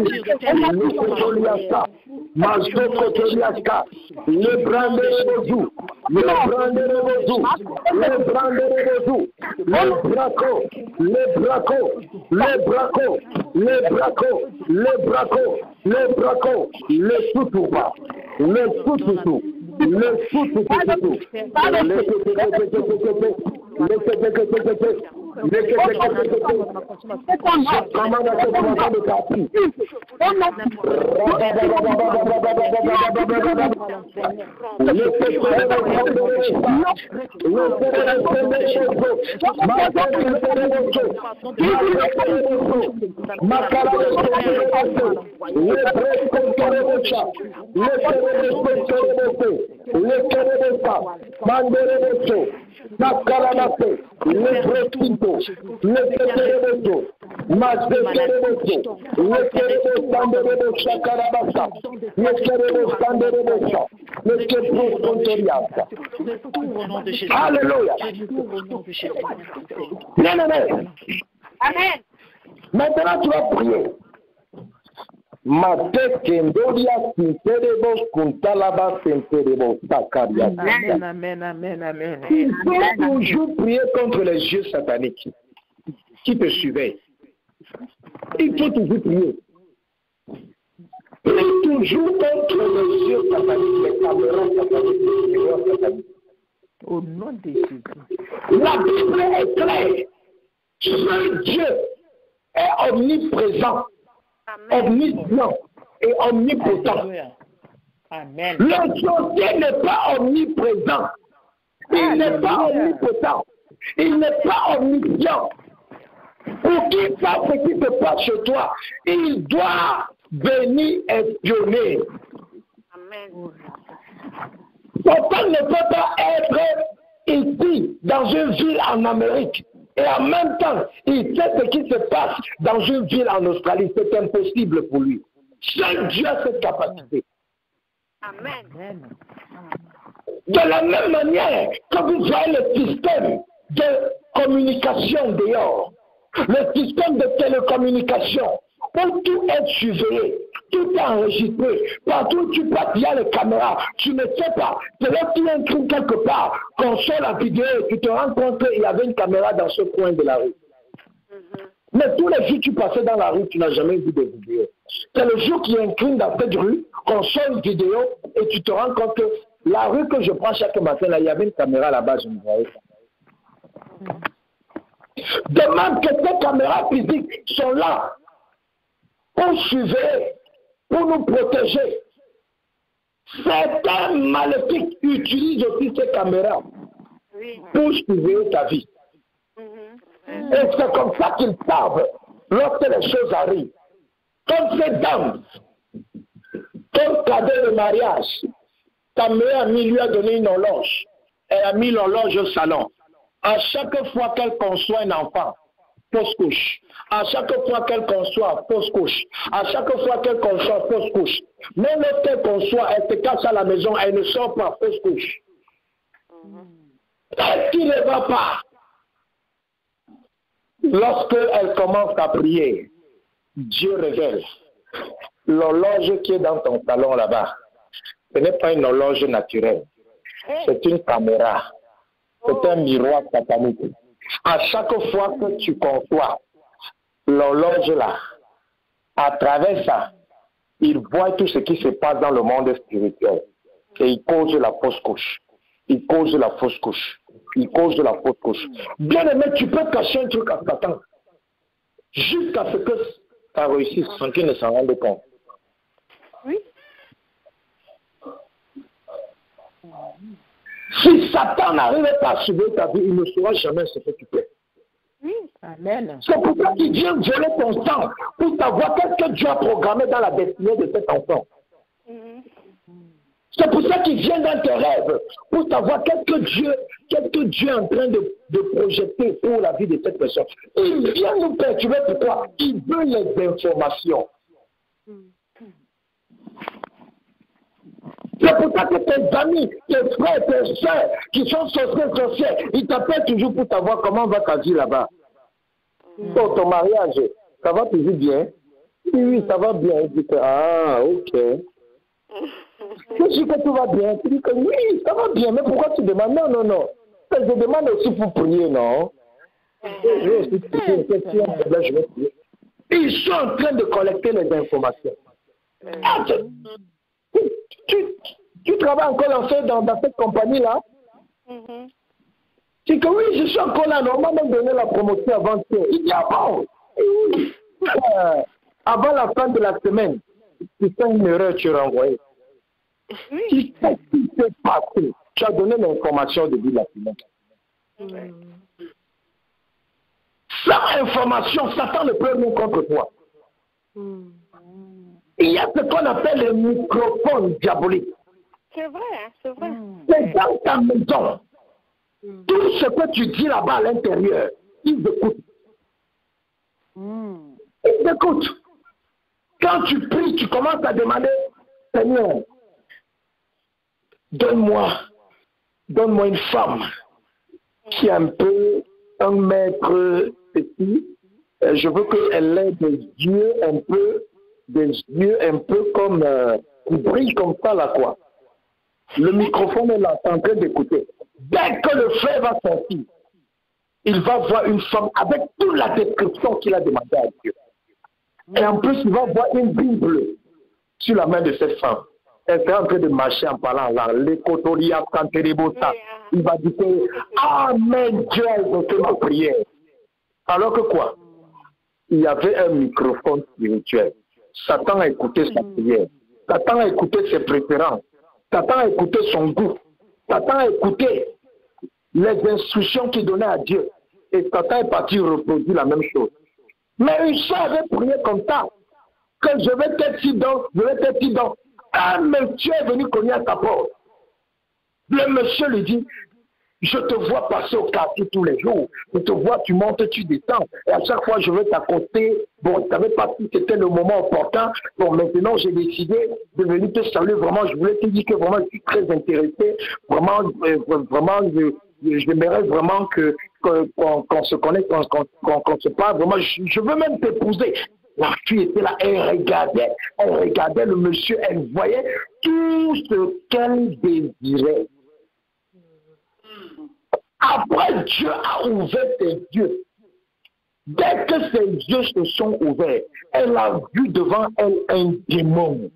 le brandé le Alléluia. Amen. Maintenant tu vas prier. Amen, amen, amen. Il faut toujours prier contre les yeux sataniques qui te suivaient. Il faut toujours prier. Prie toujours contre les yeux sataniques, les caméras sataniques, les miroirs sataniques. Au nom de Jésus. La Bible est claire. Seul Dieu est omniprésent, omniscient et omnipotent. Amen. Le sorcier n'est pas omniprésent. Il n'est pas omnipotent. Il n'est pas omniscient. Pour qu'il fasse ce qui se passe chez toi, il doit venir espionner. Amen. Satan ne peut pas être ici, dans une ville en Amérique. Et en même temps, il sait ce qui se passe dans une ville en Australie. C'est impossible pour lui. Seul Dieu a cette capacité. Amen. De la même manière que vous voyez le système de communication dehors, le système de télécommunication, où tout est surveillé, tout est enregistré, partout où tu passes, il y a les caméras, tu ne sais pas, c'est là qu'il y a un truc quelque part, qu'on sort la vidéo et tu te rends compte qu'il y avait une caméra dans ce coin de la rue. Mais tous les jours tu passais dans la rue, tu n'as jamais vu de vidéo. C'est le jour qu'il y a un crime dans cette rue, qu'on sort une vidéo et tu te rends compte que la rue que je prends chaque matin, là, il y avait une caméra là-bas, je me voyais ça. Demande que ces caméras physiques sont là pour surveiller, pour nous protéger. Certains maléfiques utilisent aussi ces caméras pour surveiller ta vie. Et c'est comme ça qu'ils savent lorsque les choses arrivent. Comme cette dame, comme cadeau de mariage, ta mère amie lui a donné une horloge. Elle a mis l'horloge au salon. À chaque fois qu'elle conçoit un enfant, fausse couche. À chaque fois qu'elle conçoit, fausse couche. À chaque fois qu'elle conçoit, fausse couche. Même lorsqu'elle conçoit, elle se cache à la maison, elle ne sort pas, fausse couche. Est-ce qu'il ne va pas? Lorsqu'elle commence à prier, Dieu révèle l'horloge qui est dans ton salon là-bas. Ce n'est pas une horloge naturelle. C'est une caméra. C'est un miroir satanique. À chaque fois que tu conçois l'horloge là, à travers ça, il voit tout ce qui se passe dans le monde spirituel. Et il cause la fausse couche. Il cause la fausse couche. Il cause la fausse couche. Bien aimé, tu peux cacher un truc à Satan jusqu'à ce que ça réussisse sans qu'il ne s'en rende compte. Oui. Si Satan n'arrive pas à sauver ta vie, il ne saura jamais ce que tu fais. Oui. Amen. C'est pour ça qu'il vient voler ton sang, pour savoir qu'est-ce que Dieu a programmé dans la destinée de cet enfant. C'est pour ça qu'il vient dans tes rêves, pour savoir qu'est-ce que Dieu est en train de projeter pour la vie de cette personne. Et il vient nous perturber. Pourquoi? Il veut les informations. C'est pour ça que tes amis, tes frères, tes soeurs qui sont sorciers, ils t'appellent toujours pour savoir comment va ta vie là-bas. Pour ton mariage, ça va toujours bien? Oui, ça va bien. Il dit que, ah, ok. Je dis que tout va bien. Tu dis que oui, ça va bien. Mais pourquoi tu demandes? Non, non, non. Je demande aussi pour prier, non? Je vais aussi prier. Je vais prier. Ils sont en train de collecter les informations. Ah, tu travailles encore dans cette compagnie-là? C'est que oui, je suis encore là. On m'a même donné la promotion avant-hier. Il dit, ah bon? Avant la fin de la semaine, c'est une erreur que tu as renvoyée. Tu sais ce qui s'est passé. Tu as donné l'information au début de la semaine. Sans information, Satan ne peut rien contre toi. Il y a ce qu'on appelle le microphone diabolique. C'est vrai, hein, c'est vrai. C'est dans ta maison. Tout ce que tu dis là-bas à l'intérieur, ils écoutent. Ils écoutent. Quand tu pries, tu commences à demander, Seigneur, donne-moi une femme qui est un peu un maître petit. Je veux qu'elle ait des yeux un peu comme, qui brillent comme ça là quoi. Le microphone est là, en train d'écouter. Dès que le frère va sortir, il va voir une femme avec toute la description qu'il a demandé à Dieu. Et en plus, il va voir une Bible sur la main de cette femme. Elle est en train de marcher en parlant là. L'écotoria canterebosa. Il va dire que, Amen, Dieu a écouté ma prière. Alors que quoi? Il y avait un microphone spirituel. Satan a écouté sa prière. Satan a écouté ses préférences. Satan a écouté son goût. Satan a écouté les instructions qu'il donnait à Dieu. Et Satan est parti reproduire la même chose. Mais une soeur avait prié comme ça. Que je vais être si dans, un monsieur est venu cogner à ta porte. Le monsieur lui dit, je te vois passer au quartier tous les jours. Je te vois, tu montes, tu descends. Et à chaque fois, je vais t'accoster. Bon, je ne savais pas si c'était le moment opportun. Bon, maintenant, j'ai décidé de venir te saluer. Vraiment, je voulais te dire que vraiment, je suis très intéressé. Vraiment, j'aimerais vraiment qu'on se connaisse, qu'on se parle. Vraiment, je veux même t'épouser. La fille était là, elle regardait le monsieur, elle voyait tout ce qu'elle désirait. Après, Dieu a ouvert ses yeux. Dès que ses yeux se sont ouverts, elle a vu devant elle un démon.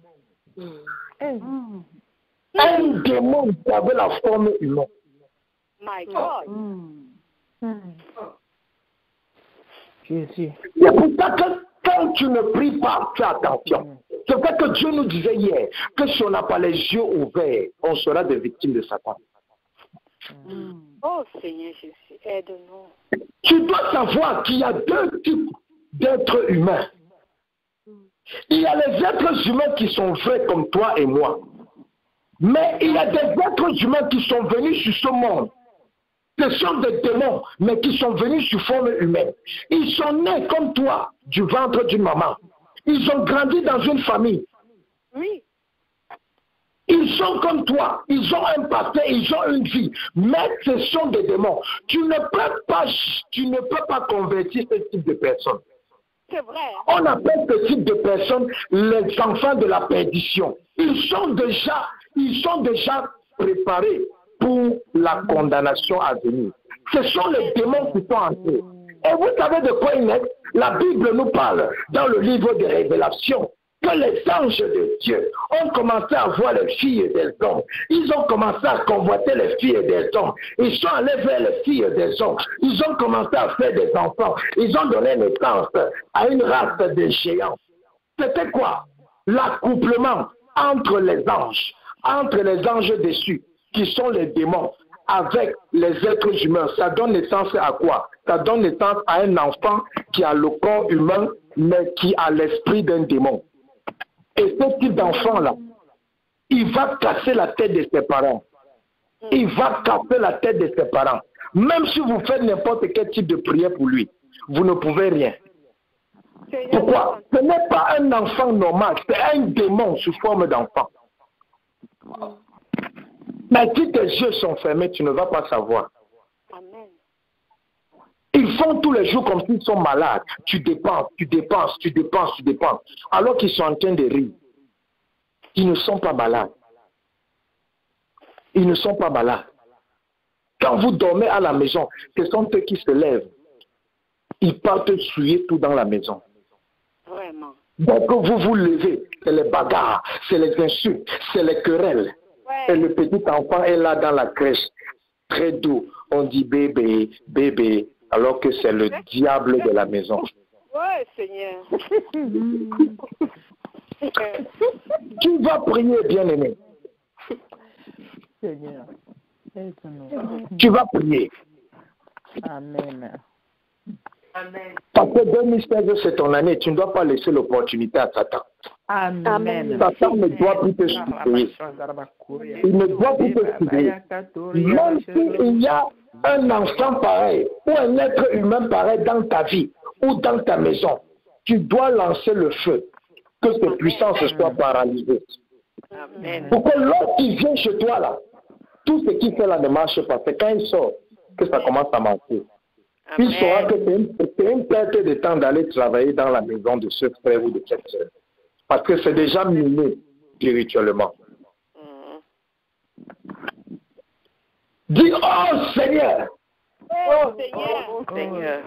Un démon qui avait la forme humaine. My God. C'est pour ça que quand tu ne pries pas, fais attention. C'est vrai que Dieu nous disait hier que si on n'a pas les yeux ouverts, on sera des victimes de Satan. Oh Seigneur Jésus, aide-nous. Tu dois savoir qu'il y a deux types d'êtres humains. Il y a les êtres humains qui sont vrais comme toi et moi. Mais il y a des êtres humains qui sont venus sur ce monde. Ce sont des démons, mais qui sont venus sous forme humaine. Ils sont nés comme toi, du ventre d'une maman. Ils ont grandi dans une famille. Oui. Ils sont comme toi, ils ont un passé, ils ont une vie, mais ce sont des démons. Tu ne peux pas convertir ce type de personnes. C'est vrai. On appelle ce type de personnes les enfants de la perdition. Ils sont déjà préparés pour la condamnation à venir. Ce sont les démons qui sont entrés. Et vous savez de quoi il est? La Bible nous parle dans le livre des Révélations que les anges de Dieu ont commencé à voir les filles des hommes. Ils ont commencé à convoiter les filles des hommes. Ils sont allés vers les filles des hommes. Ils ont commencé à faire des enfants. Ils ont donné naissance à une race de géants. C'était quoi? L'accouplement entre les anges déçus, qui sont les démons, avec les êtres humains. Ça donne naissance à quoi? Ça donne naissance à un enfant qui a le corps humain, mais qui a l'esprit d'un démon. Et ce type d'enfant-là, il va casser la tête de ses parents. Il va casser la tête de ses parents. Même si vous faites n'importe quel type de prière pour lui, vous ne pouvez rien. Pourquoi? Ce n'est pas un enfant normal, c'est un démon sous forme d'enfant. Mais si tes yeux sont fermés, tu ne vas pas savoir. Amen. Ils font tous les jours comme s'ils sont malades. Tu dépenses, alors qu'ils sont en train de rire. Ils ne sont pas malades. Ils ne sont pas malades. Quand vous dormez à la maison, ce sont eux qui se lèvent. Ils partent souiller tout dans la maison. Vraiment. Donc vous vous levez, c'est les bagarres, c'est les insultes, c'est les querelles. Ouais. Et le petit enfant est là dans la crèche, très doux. On dit bébé, bébé, alors que c'est le diable de la maison. Oui, Seigneur. Tu vas prier, bien-aimé. Seigneur. Tu vas prier. Amen. Amen. Parce que 2016, c'est ton année. Tu ne dois pas laisser l'opportunité à Satan. Amen. Satan ne doit plus te subir. Il ne doit plus te subir. Même s'il y a un enfant pareil ou un être humain pareil dans ta vie ou dans ta maison, tu dois lancer le feu. Que ces puissances soient paralysées. Amen. Pour que lorsqu'il vient chez toi là, tout ce qu'il fait là ne marche pas. C'est quand il sort que ça commence à marcher. Il saura que c'est une perte de temps d'aller travailler dans la maison de ce frère ou de cette soeur. Parce que c'est déjà miné spirituellement. Dis, oh Seigneur! Oh Seigneur! Oh Seigneur!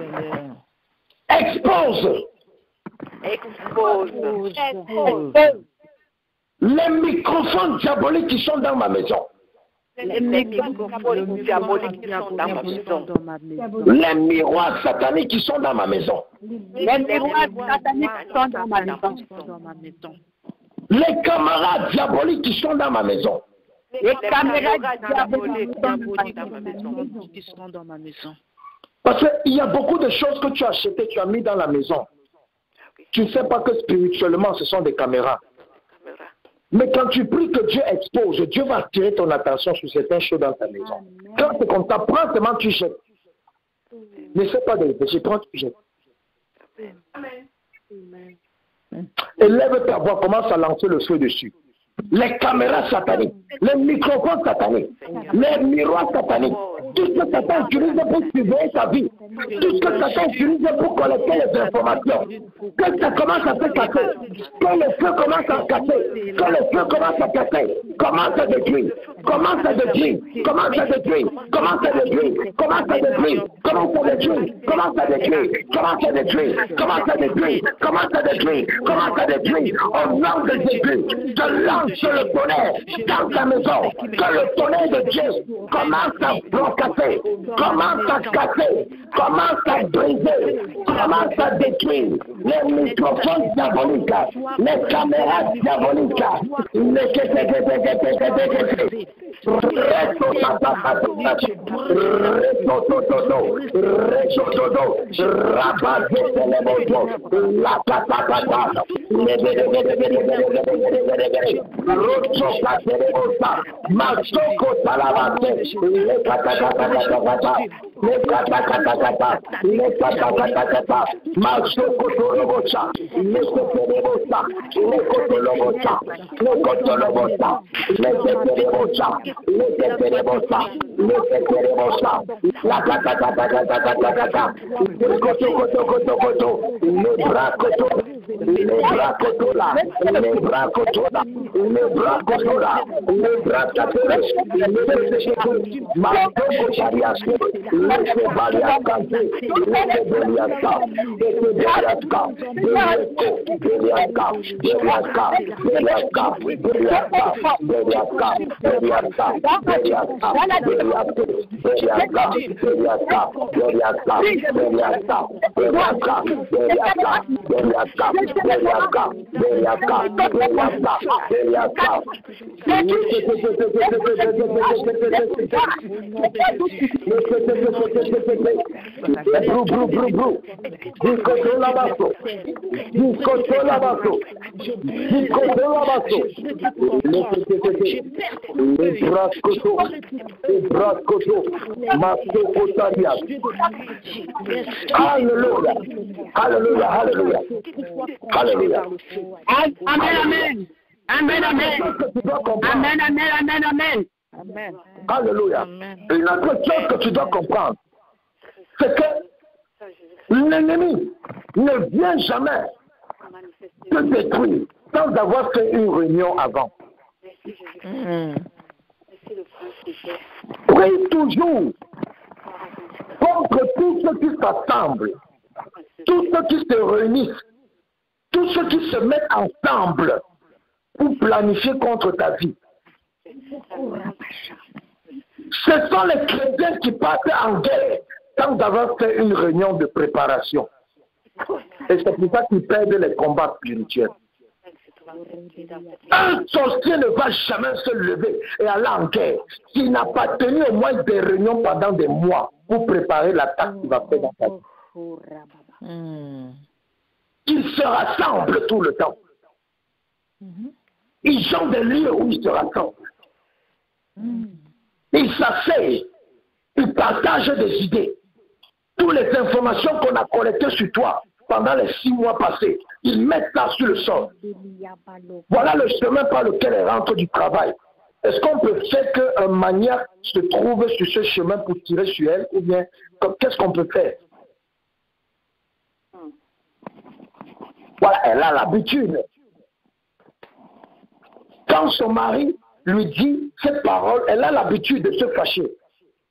Expose! Les microphones diaboliques qui sont dans ma maison. Les microphones diaboliques qui sont dans ma maison. Les miroirs sataniques qui sont dans ma maison. Les miroirs sataniques qui sont dans ma maison. Les camarades diaboliques qui sont dans ma maison. Les caméras diaboliques qui sont dans ma maison. Parce qu'il y a beaucoup de choses que tu as achetées, tu as mis dans la maison. Tu ne sais pas que spirituellement, ce sont des caméras. Mais quand tu pries que Dieu expose, Dieu va attirer ton attention sur certaines choses dans ta maison. Quand c'est comme ça, prends seulement, tu jettes. N'essaie pas de réfléchir, prends, tu jettes. Élève ta voix, commence à lancer le feu dessus. Les caméras sataniques, les microphones sataniques, les miroirs sataniques, tout ce que Satan utilise pour surveiller ta vie, tout ce que Satan utilise pour collecter les informations, que ça commence à se casser, que le feu commence à casser, que le feu commence à casser, commence à détruire, commence à détruire, commence à détruire, commence à détruire, commence à détruire, commence à détruire, commence à détruire, commence à détruire, commence à détruire, commence à détruire, commence à détruire, au nom de Jésus, je lance le tonnerre dans ta maison, que le tonnerre de Dieu commence à casser, commence à casser, commence à briser, commence à détruire les microphones diaboliques, les caméras diaboliques, le kata, le kata, masokotolobosa, le kotolobosa, le kotolobosa, le kotolobosa, le kotolobosa, le kotolobosa, le kotolobosa, la kata, le koto, le bras kotola, le bras kotola, le bras kotola, le bras kotola, Marco Charias, le Baliaca, le Beliaca, Alléluia. Alléluia. Alléluia. Alléluia. Amen. Amen. Amen. Amen. Amen. Amen. Amen. Alléluia. Une autre chose que tu dois comprendre, c'est que l'ennemi ne vient jamais te détruire sans avoir fait une réunion avant. Prie toujours contre tous ceux qui s'assemblent, tous ceux qui se réunissent, tous ceux qui se mettent ensemble pour planifier contre ta vie. Ce sont les chrétiens qui partent en guerre sans avoir fait une réunion de préparation. Et c'est pour ça qu'ils perdent les combats spirituels. Un sorcier ne va jamais se lever et aller en guerre s'il n'a pas tenu au moins des réunions pendant des mois pour préparer l'attaque qu'il va faire dans sa vie. Ils se rassemblent tout le temps. Ils ont des lieux où ils se rassemblent. Ils s'asseyent. Ils partagent des idées. Toutes les informations qu'on a collectées sur toi pendant les 6 mois passés, ils mettent ça sur le sol. Voilà le chemin par lequel ils rentrent du travail. Est-ce qu'on peut faire qu'un maniaque se trouve sur ce chemin pour tirer sur elle, ou bien qu'est-ce qu'on peut faire? Voilà, elle a l'habitude. Quand son mari lui dit cette parole, elle a l'habitude de se fâcher.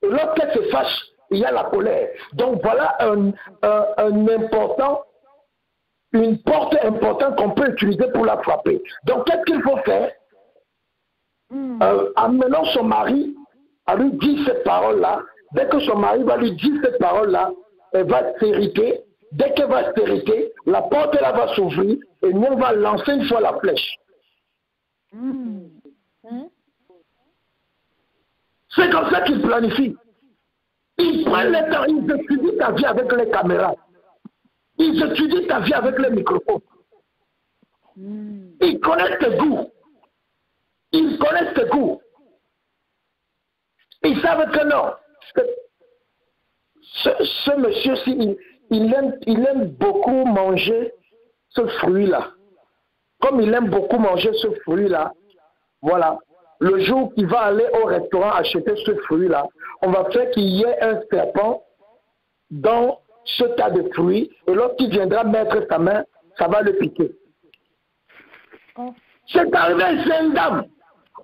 Et lorsqu'elle se fâche, il y a la colère. Donc voilà une porte importante qu'on peut utiliser pour la frapper. Donc qu'est-ce qu'il faut faire? Amenant son mari à lui dire cette parole-là. Dès que son mari va lui dire cette parole-là, elle va s'irriter. Dès qu'elle va s'irriter, la porte là va s'ouvrir et nous on va lancer une fois la flèche. C'est comme ça qu'il planifie. Ils prennent le temps, ils étudient ta vie avec les caméras. Ils étudient ta vie avec les microphones. Ils connaissent tes goûts. Ils connaissent tes goûts. Ils savent que non. Ce monsieur-ci, il aime beaucoup manger ce fruit-là. Comme il aime beaucoup manger ce fruit-là, voilà. Le jour qu'il va aller au restaurant acheter ce fruit-là, on va faire qu'il y ait un serpent dans ce tas de fruits, et lorsqu'il viendra mettre sa main, ça va le piquer. C'est arrivé, c'est une dame.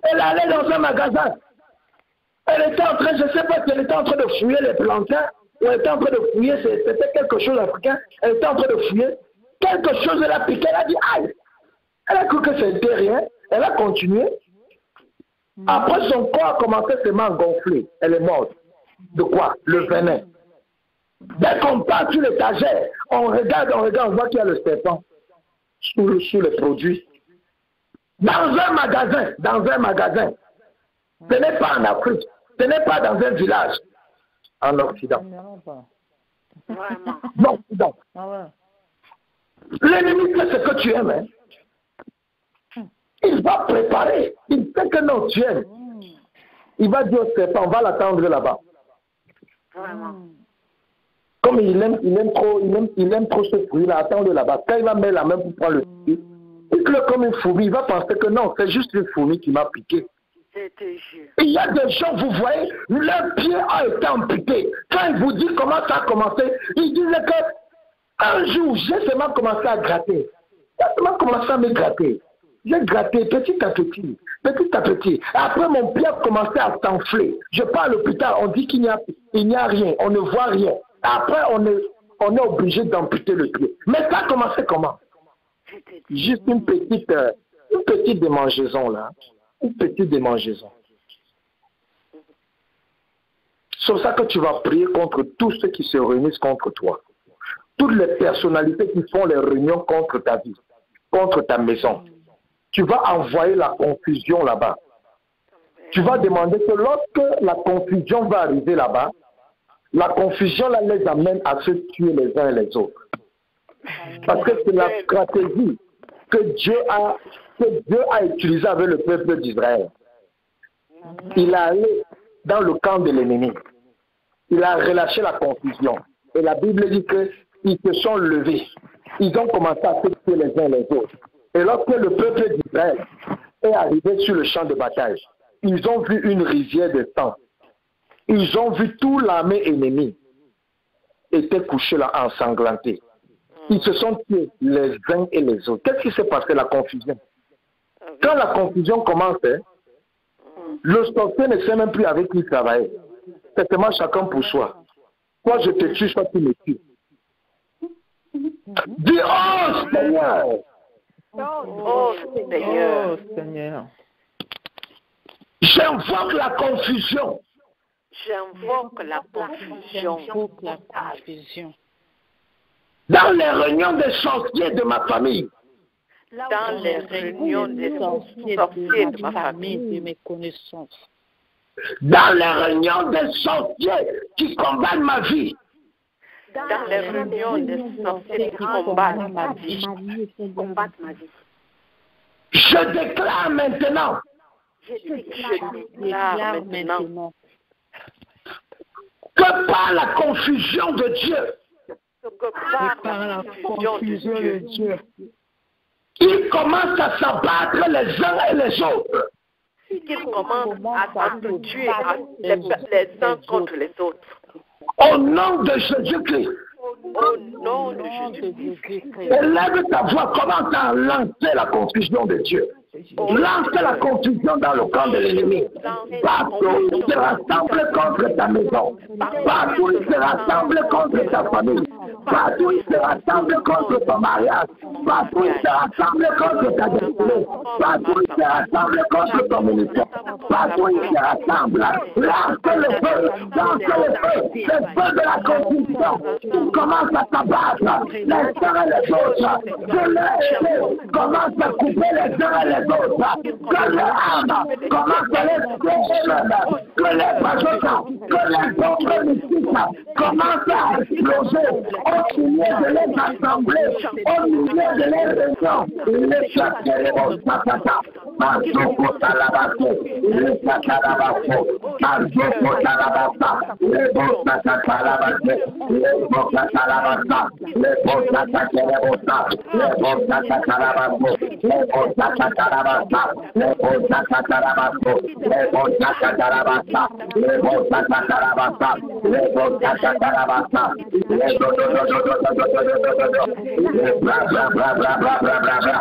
Elle allait dans un magasin. Elle était en train, je ne sais pas si elle était en train de fouiller les plantains, ou elle était en train de fouiller, c'était quelque chose d'africain, elle était en train de fouiller. Quelque chose, elle a piqué, elle a dit aïe. Elle a cru que c'était rien, elle a continué. Après, son corps a commencé seulement à gonfler. Elle est morte. De quoi? Le venin. Dès qu'on passe sur l'étagère, on regarde, on voit qu'il y a le serpent sous les produits. Dans un magasin. Ce n'est pas en Afrique, ce n'est pas dans un village. En Occident. Non, Occident. L'ennemi, c'est ce que tu aimes. Hein? Il va préparer. Il sait que non, tu aimes. Il va dire au serpent, on va l'attendre là-bas. Vraiment. Comme il aime trop ce fruit-là, attends-le là-bas. Quand il va mettre la main pour prendre le fruit, pique-le comme une fourmi. Il va penser que non, c'est juste une fourmi qui m'a piqué. Il y a des gens, vous voyez, leur pied a été amputé. Quand il vous dit comment ça a commencé, il disait que un jour, j'ai seulement commencé à gratter. J'ai seulement commencé à me gratter. J'ai gratté petit à petit, petit à petit. Après, mon pied a commencé à s'enfler. Je pars à l'hôpital, on dit qu'il n'y a rien, on ne voit rien. Après, on est obligé d'amputer le pied. Mais ça a commencé comment? Juste une petite démangeaison là. Une petite démangeaison. C'est ça que tu vas prier contre tous ceux qui se réunissent contre toi. Toutes les personnalités qui font les réunions contre ta vie, contre ta maison. Tu vas envoyer la confusion là-bas. Tu vas demander que lorsque la confusion va arriver là-bas, la confusion là les amène à se tuer les uns et les autres. Parce que c'est la stratégie que Dieu a utilisée avec le peuple d'Israël. Il est allé dans le camp de l'ennemi. Il a relâché la confusion. Et la Bible dit qu'ils se sont levés. Ils ont commencé à se tuer les uns les autres. Et lorsque le peuple d'Israël est arrivé sur le champ de bataille, ils ont vu une rivière de sang. Ils ont vu toute l'armée ennemie était couchée là, ensanglantée. Ils se sont tués les uns et les autres. Qu'est-ce qui s'est passé? La confusion. Quand la confusion commence, le sorcier ne sait même plus avec qui travailler. C'est seulement chacun pour soi. Soit je te tue, soit tu me tues. Dis, oh Seigneur! Oh Seigneur. Seigneur. J'invoque la confusion. J'invoque la confusion. Dans les réunions des sorciers de ma famille. Dans les réunions des sorciers de ma famille, de mes connaissances. Dans les réunions des sorciers qui combattent ma vie. Dans les réunions des sorciers qui combattent ma vie. Je déclare maintenant. Je déclare maintenant que par la confusion de Dieu, Par la confusion de Dieu, ils commencent à s'abattre les uns et les autres. qu'ils commencent à se tuer les uns contre les autres. Au nom de Jésus-Christ. Au nom de Jésus-Christ. Élève ta voix, commence à lancer la confusion de Dieu. Lance la confusion dans le camp de l'ennemi. Partout ils se rassemblent contre ta maison. Partout ils se rassemblent contre ta famille. Partout ils se rassemblent contre ton mariage. Partout ils se rassemblent contre ta destinée. Partout ils se rassemblent contre ton ministère. Partout ils se rassemblent. Lance le feu. Lance le feu. Le feu de la confusion. Il commence à s'abattre les uns et les autres. Que les commence à couper les uns et les autres. Que les âmes commencent à les tuer. Que les bajotas, que les bombes mystiques commencent à exploser. Au milieu de les assemblées, au milieu de les réunions, les châteaux, les satata, Mazoko Talabako, les Satalabako, Mazoko Talabasa, les Bosata Talabase, les Bosata Talabasa, les Bosata Talabasa, les Bosata Talabako, les Bosata Talabasa, les Bosata Talabako, les Bosata Talabasa, les Bosata Talabasa, les Bosata Talabasa, les bla bla bla bla bla bla bla bla,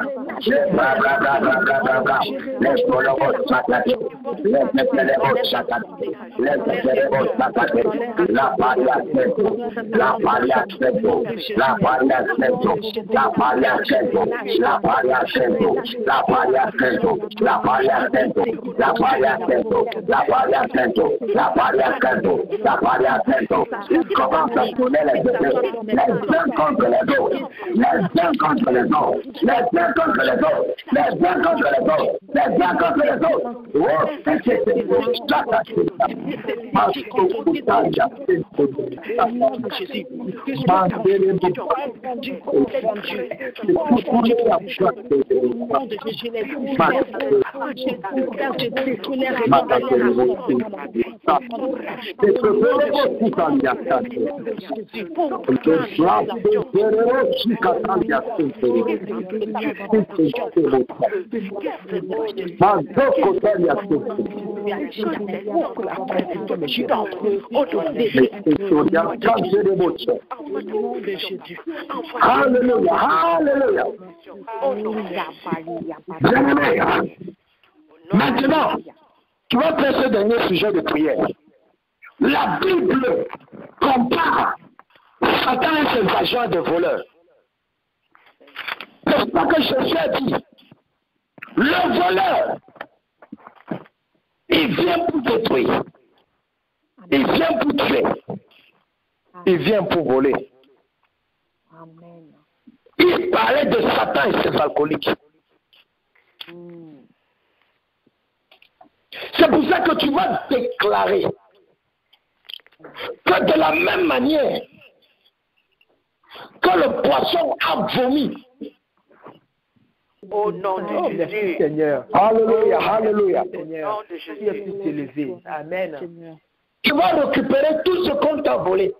bla bla bla bla bla bla bla, les colobos sacatés, les telebos sacatés, les telebos sacatés, la paria centro, la paria centro, la paria centro, la paria centro, la paria centro, la paria centro, la paria centro, la paria centro, la paria centro, la paria centro, la paria centro. Ils commencent à tourner les deux, les uns contre les autres, les uns contre les autres, les uns contre les autres, les uns contre les autres. les uns contre les autres. Alléluia, alléluia. Maintenant, tu vas faire ce dernier sujet de prière. La Bible compare Satan et ses agents de voleurs. C'est pas que Jésus a dit. Le voleur, il vient pour détruire. Il vient pour tuer. Il vient pour voler. Amen. Il parlait de Satan et ses alcooliques. C'est pour ça que tu vas déclarer que de la même manière que le poisson a vomi. Au nom de Jésus. Seigneur. Alléluia, alléluia. Seigneur, tu es plus élevé. Amen. Tu vas récupérer tout ce qu'on t'a volé.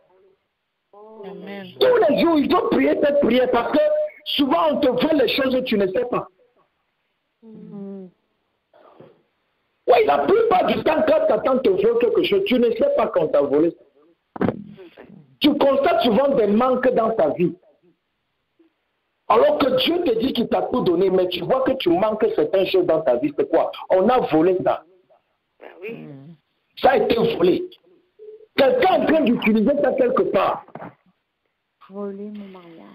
Amen. Tous les jours, il faut prier cette prière parce que souvent on te vole les choses que tu ne sais pas. Oui, la plupart du temps, quand Satan te vole quelque chose, tu ne sais pas qu'on t'a volé. Tu constates souvent des manques dans ta vie. Alors que Dieu te dit qu'il t'a tout donné, mais tu vois que tu manques certaines choses dans ta vie. C'est quoi? On a volé ça. Ben oui. Ça a été volé. Quelqu'un est en train d'utiliser ça quelque part. Voler mon mariage.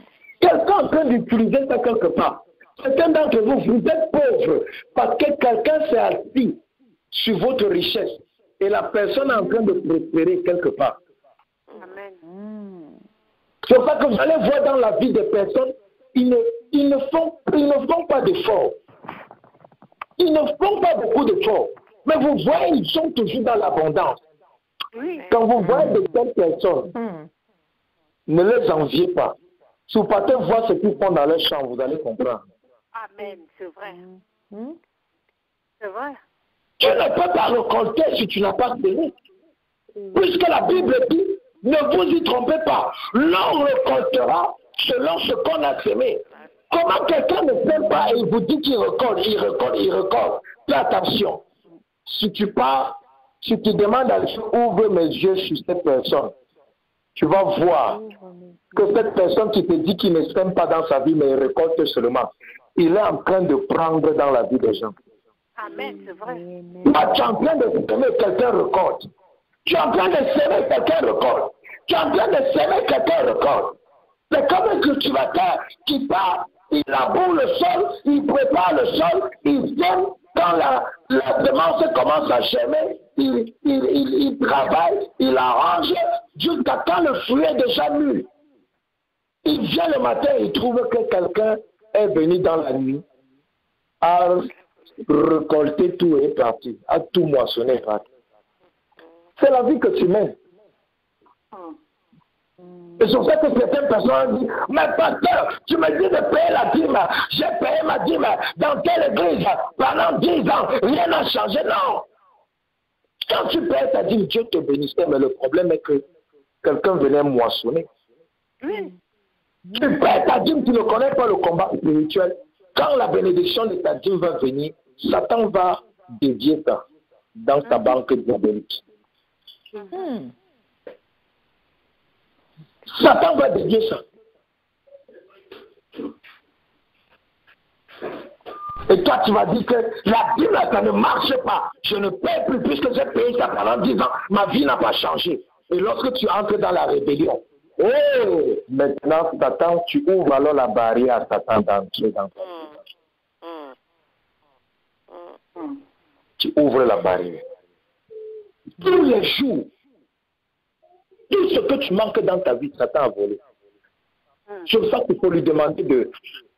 Quelqu'un est en train d'utiliser ça quelque part. Certains d'entre vous, vous êtes pauvres parce que quelqu'un s'est assis sur votre richesse et la personne est en train de prospérer quelque part. Amen. C'est pour ça que vous allez voir dans la vie des personnes, ils ne font pas d'efforts. Ils ne font pas beaucoup d'efforts. Mais vous voyez, ils sont toujours dans l'abondance. Oui. Quand vous voyez de telles personnes, ne les enviez pas. Si vous partez voir ce qu'ils font dans leur champ, vous allez comprendre. Amen. C'est vrai. C'est vrai. Tu ne peux pas récolter si tu n'as pas semé. Puisque la Bible dit, ne vous y trompez pas. L'on récoltera selon ce qu'on a semé. Comment quelqu'un ne sème pas et il vous dit qu'il récolte, il récolte, il récolte. Fais attention. Si tu pars, si tu demandes à Dieu, ouvre mes yeux sur cette personne, tu vas voir que cette personne qui te dit qu'il ne sème pas dans sa vie, mais il récolte seulement, il est en train de prendre dans la vie des gens. Amen. C'est vrai. Là, tu es en train de semer, quelqu'un récolte. Tu es en train de semer, quelqu'un récolte. Tu es en train de semer, quelqu'un récolte. C'est comme un cultivateur qui part, il laboure le sol, il prépare le sol, il sème. Quand la semence commence à germer, il travaille, il arrange, jusqu'à quand le fruit est déjà mûr. Il vient le matin, il trouve que quelqu'un est venu dans la nuit, a récolté tout et est parti, a tout moissonné et parti. C'est la vie que tu mènes. Et c'est pour ça que certaines personnes disent, mais pasteur, tu me dis de payer la dîme, j'ai payé ma dîme dans telle église pendant 10 ans, rien n'a changé, non. Quand tu payes ta dîme, Dieu te bénissait, mais le problème est que quelqu'un venait moissonner. Oui. Tu payes ta dîme, tu ne connais pas le combat spirituel. Quand la bénédiction de ta dîme va venir, Satan va dévier ça dans ta banque diabolique. Satan va dévier ça. Et toi, tu vas dire que la dîme, ça ne marche pas. Je ne paie plus puisque j'ai payé ça pendant 10 ans. Ma vie n'a pas changé. Et lorsque tu entres dans la rébellion, oh, maintenant, Satan, tu ouvres alors la barrière à Satan d'entrer dans ta vie. Tu ouvres la barrière. Tous les jours, tout ce que tu manques dans ta vie, Satan a volé. C'est pour ça qu'il faut lui demander de...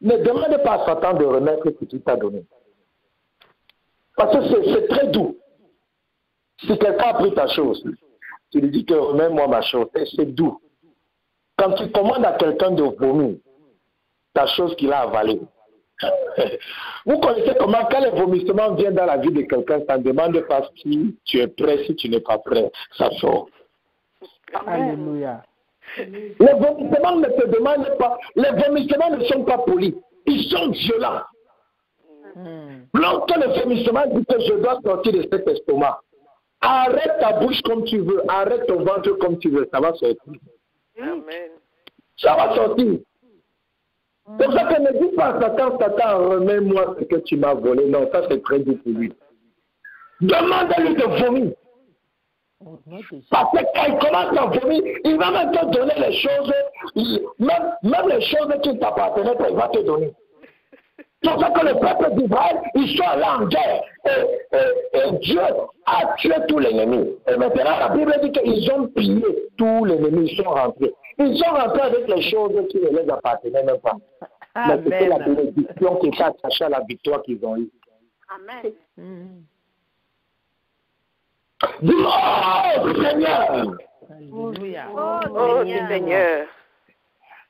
Ne demande pas à Satan de remettre ce qu'il t'a donné. Parce que c'est très doux. Si quelqu'un a pris ta chose, tu lui dis que remets-moi ma chose, c'est doux. Quand tu commandes à quelqu'un de vomir, ta chose qu'il a avalée, vous connaissez comment, quand le vomissement vient dans la vie de quelqu'un, ça ne demande pas si tu es prêt, si tu n'es pas prêt, ça sort. Alléluia. Les vomissements ne te demandent pas, les vomissements ne sont pas polis, ils sont violents. Lorsque le vomissement dit que je dois sortir de cet estomac, arrête ta bouche comme tu veux, arrête ton ventre comme tu veux, ça va sortir. Amen. Ça va sortir. C'est pour ça que ne dis pas à Satan, Satan, remets-moi ce que tu m'as volé. Non, ça c'est très dur pour lui. Demande-lui de vomir. Parce que quand il commence à vomir, il va même te donner les choses, même les choses qui ne t'appartenaient pas, il va te donner. C'est pour ça que le peuple d'Israël, ils sont allés en guerre. Et Dieu a tué tous les ennemis. Et maintenant, la Bible dit qu'ils ont pillé tous les ennemis, ils sont rentrés. Ils sont rentrés avec les choses qui ne les appartenaient même pas. Mais c'était la bénédiction qui était attachée à la victoire qu'ils ont eue. Amen. Oh Seigneur! Alléluia. Oh Seigneur.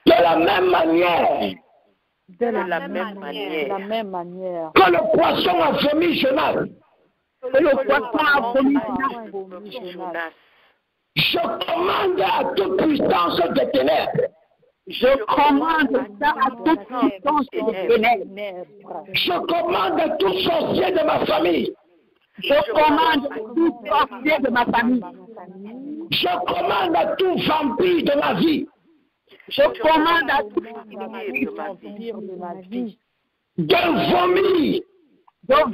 De la même manière. De la même manière. Que le poisson a vomi Jonas. Que le poisson a vomi Jonas. Je commande à toute puissance des ténèbres. Je commande ça à toute puissance des ténèbres. Je commande à tout sorcier de ma famille. Je commande à tout sorcier de ma famille. Je commande à tout vampire de ma vie. Je commande à tout vampire de ma vie. De vomir. Tout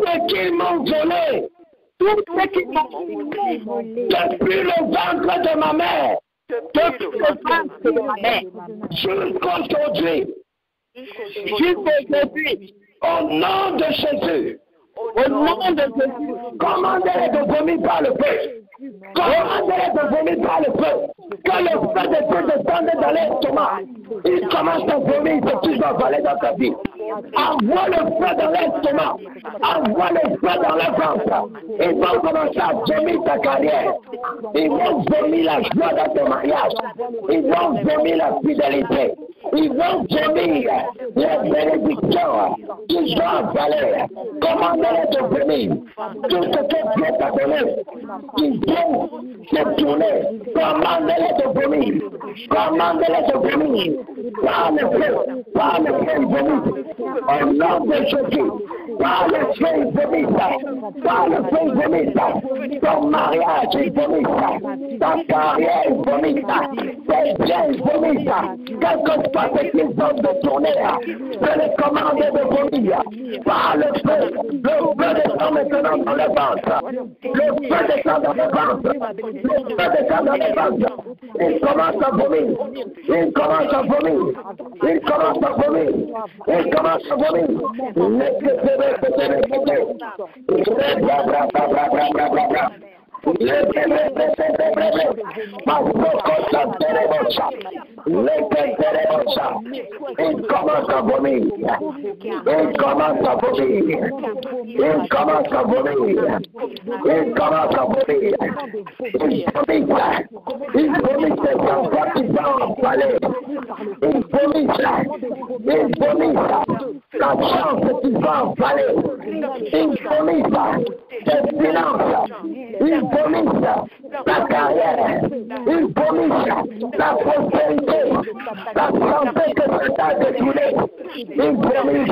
ce qu'ils m'ont volé. Tout ce qu'ils m'ont volé. Depuis le ventre de ma mère. Depuis le ventre de ma mère. Jusqu'aujourd'hui. Au nom de Jésus. Au nom de Jésus. Commandez-les de vomir par le feu. Commandez-les de vomir par le feu. Que le feu de Dieu descende dans l'estomac. Il commence à vomir ce qu'ils doivent aller dans ta vie. Envoie le feu dans l'estomac. Envoie le feu dans le ventre. Ils vont commencer à vomir ta carrière. Ils vont vomir la joie dans ton mariage. Ils vont vomir la fidélité. Ils vont vomir les bénédictions qu'ils ont avalées. Commandez-les de vomir. Tout ce que Dieu t'a donné, ils vont se tourner. Commandez-les de vomir. Commandez-les de vomir. Par le feu, ils vomissent. Au nom de Jésus, par le feu, ils vomissent. Par le feu, ils vomissent. Ton mariage, ils vomissent. Ta carrière, ils vomissent. Tes biens, ils vomissent. Quelque soit ce qu'ils ont détourné, je les commande de vomir. Par le feu descend maintenant dans le ventre. Le feu descend dans le ventre. Le feu descend dans le ventre. Il commence à vomir. Il commence à vomir. Il commence à vomir. Il commence à vomir. Il commence à vomir. Il commence à vomir. Il commence à vomir. Il commence à vomir. Il vomit ses enfants qui vont avaler. Il vomit. Il vomit la chance qui va avaler. Il vomit ses finances. Il vomit la carrière. Il vomit la prospérité. La santé que c'est à détruire. Il vomit.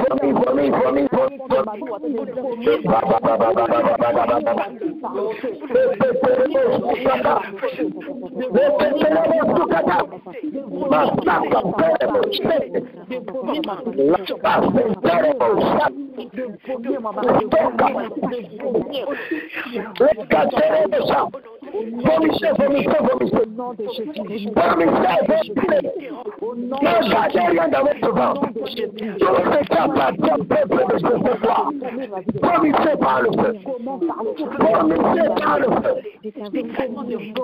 Vomissez, vomissez, vomissez. Ne gardez rien dans votre ventre. Tout ce qui appartient au peuple de ce soir. Vomissez par le feu. Vomissez par le feu.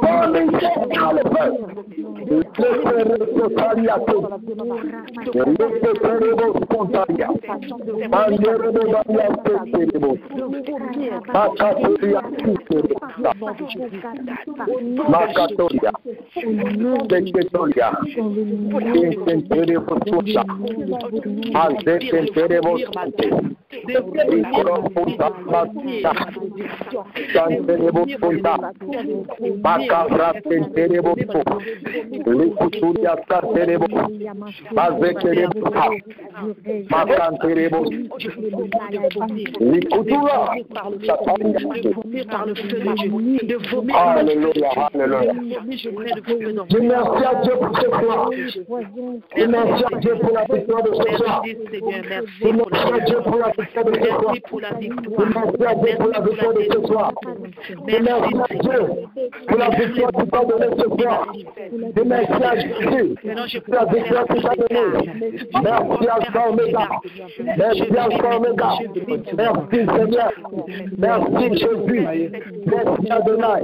Vomissez par le feu. Makatoria, Teketoria, Kenterevosusa, Azekenterevosusa, Ikorofusa, Kanterevosusa, Makabra Kenterevosu, Likuturia Kanterevo, Azekerevosa, Makanterevosu, Likutura, Alléluia, alléluia. Merci à Dieu pour ce soir. Merci à Dieu pour la victoire de ce soir. Merci à Dieu pour la victoire de ce soir. Merci à Dieu pour la victoire de ce soir. Merci à Dieu pour la victoire qu'il t'a donnée ce soir. Merci à Dieu pour la victoire qu'il t'a donnée. Merci à Omega. Merci à Omega. Merci Seigneur. Merci Jésus. Merci Adonai.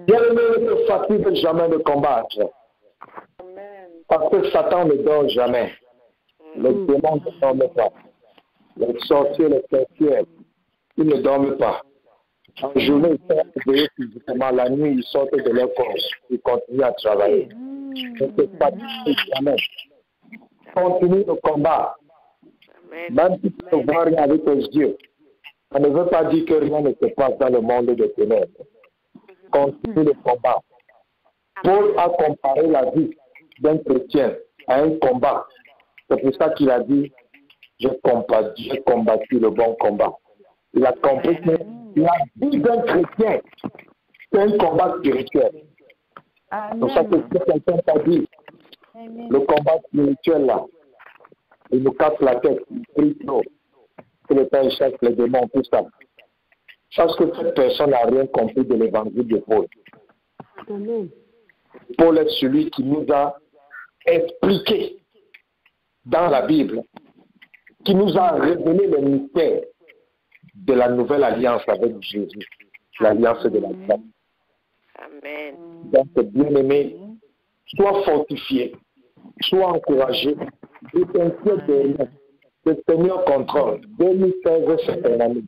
Bien-aimé, ne fatigue jamais de combattre. Parce que Satan ne dort jamais. Les démons ne dorment pas. Les sorciers, les sorcières, ils ne dorment pas. En journée, ils sont éveillés physiquement. La nuit, ils sortent de leur corps. Ils continuent à travailler. Ne te fatigue jamais. Continue le combat. Même si tu ne vois rien avec tes yeux, ça ne veut pas dire que rien ne se passe dans le monde des ténèbres. Continue le combat. Paul a comparé la vie d'un chrétien à un combat. C'est pour ça qu'il a dit, j'ai combattu le bon combat. Il a compris que la vie d'un chrétien, c'est un combat spirituel. C'est pour ça que quelqu'un t'a dit, le combat spirituel là, il nous casse la tête, il crie trop, que le Père chasse les démons, tout ça. Parce que cette personne n'a rien compris de l'évangile de Paul. Paul est celui qui nous a expliqué dans la Bible, qui nous a révélé le mystère de la nouvelle alliance avec Jésus, l'alliance de la foi. Amen. Donc, bien-aimé, sois fortifié, sois encouragé, et t'inquiète de rien. Le Seigneur contrôle. 2016, c'est un ami.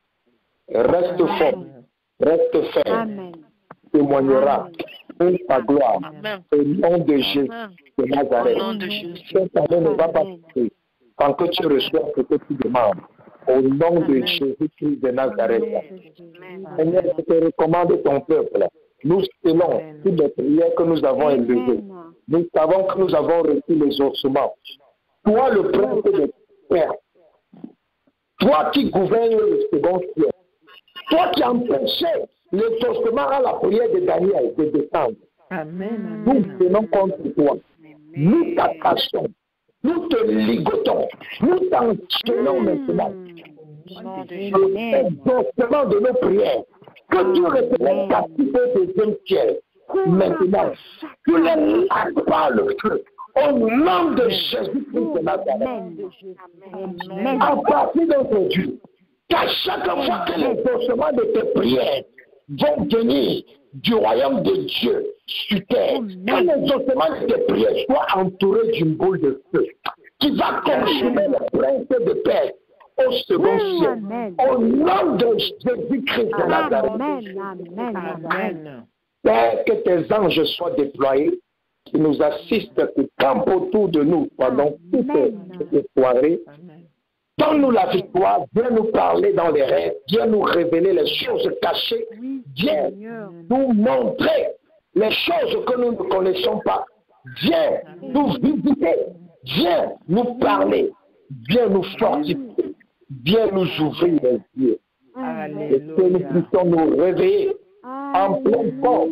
Reste fort, reste ferme, témoignera de ta gloire au nom de Jésus de Nazareth. Cette année ne va pas passer tant que tu reçois ce que tu demandes. Au nom de Jésus-Christ de Nazareth. Seigneur, je te recommande ton peuple. Nous scellons toutes les prières que nous avons élevées. Nous savons que nous avons reçu les ossements. Toi, le prince des pères, toi qui gouvernes le second ciel, toi qui empêchais l'exaucement à la prière de Daniel de descendre. Amen. Nous venons contre toi. Nous t'attachons. Nous te ligotons. Nous t'enchaînons maintenant. L'exaucement de nos prières. Que tu recevais ta cité au deuxième ciel. Maintenant, tu les lâches par le feu. Au nom de Jésus-Christ de Nazareth. À partir d'aujourd'hui, qu'à chaque fois que les ossements de tes prières vont venir du royaume de Dieu sur terre, que les ossements de tes prières soient entourés d'une boule de feu. qui va consumer le prince de paix au second ciel. Au nom de Jésus-Christ de Nazareth. Père, que tes anges soient déployés, qui nous assistent, qui campent autour de nous pendant toute cette soirée. Donne-nous la victoire, viens nous parler dans les rêves, viens nous révéler les choses cachées, viens nous montrer les choses que nous ne connaissons pas, viens nous visiter, viens nous parler, viens nous fortifier, viens nous ouvrir les yeux, et que nous puissions nous réveiller en plein corps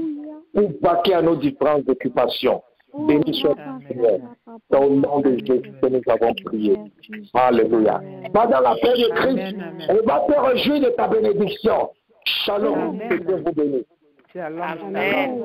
pour vaquer à nos différentes occupations. Béni soit le Seigneur. Dans le nom de Jésus que nous avons prié. Alléluia. Pendant la paix de Christ, on va te réjouir de ta bénédiction. Shalom. Que Dieu vous bénisse. Amen.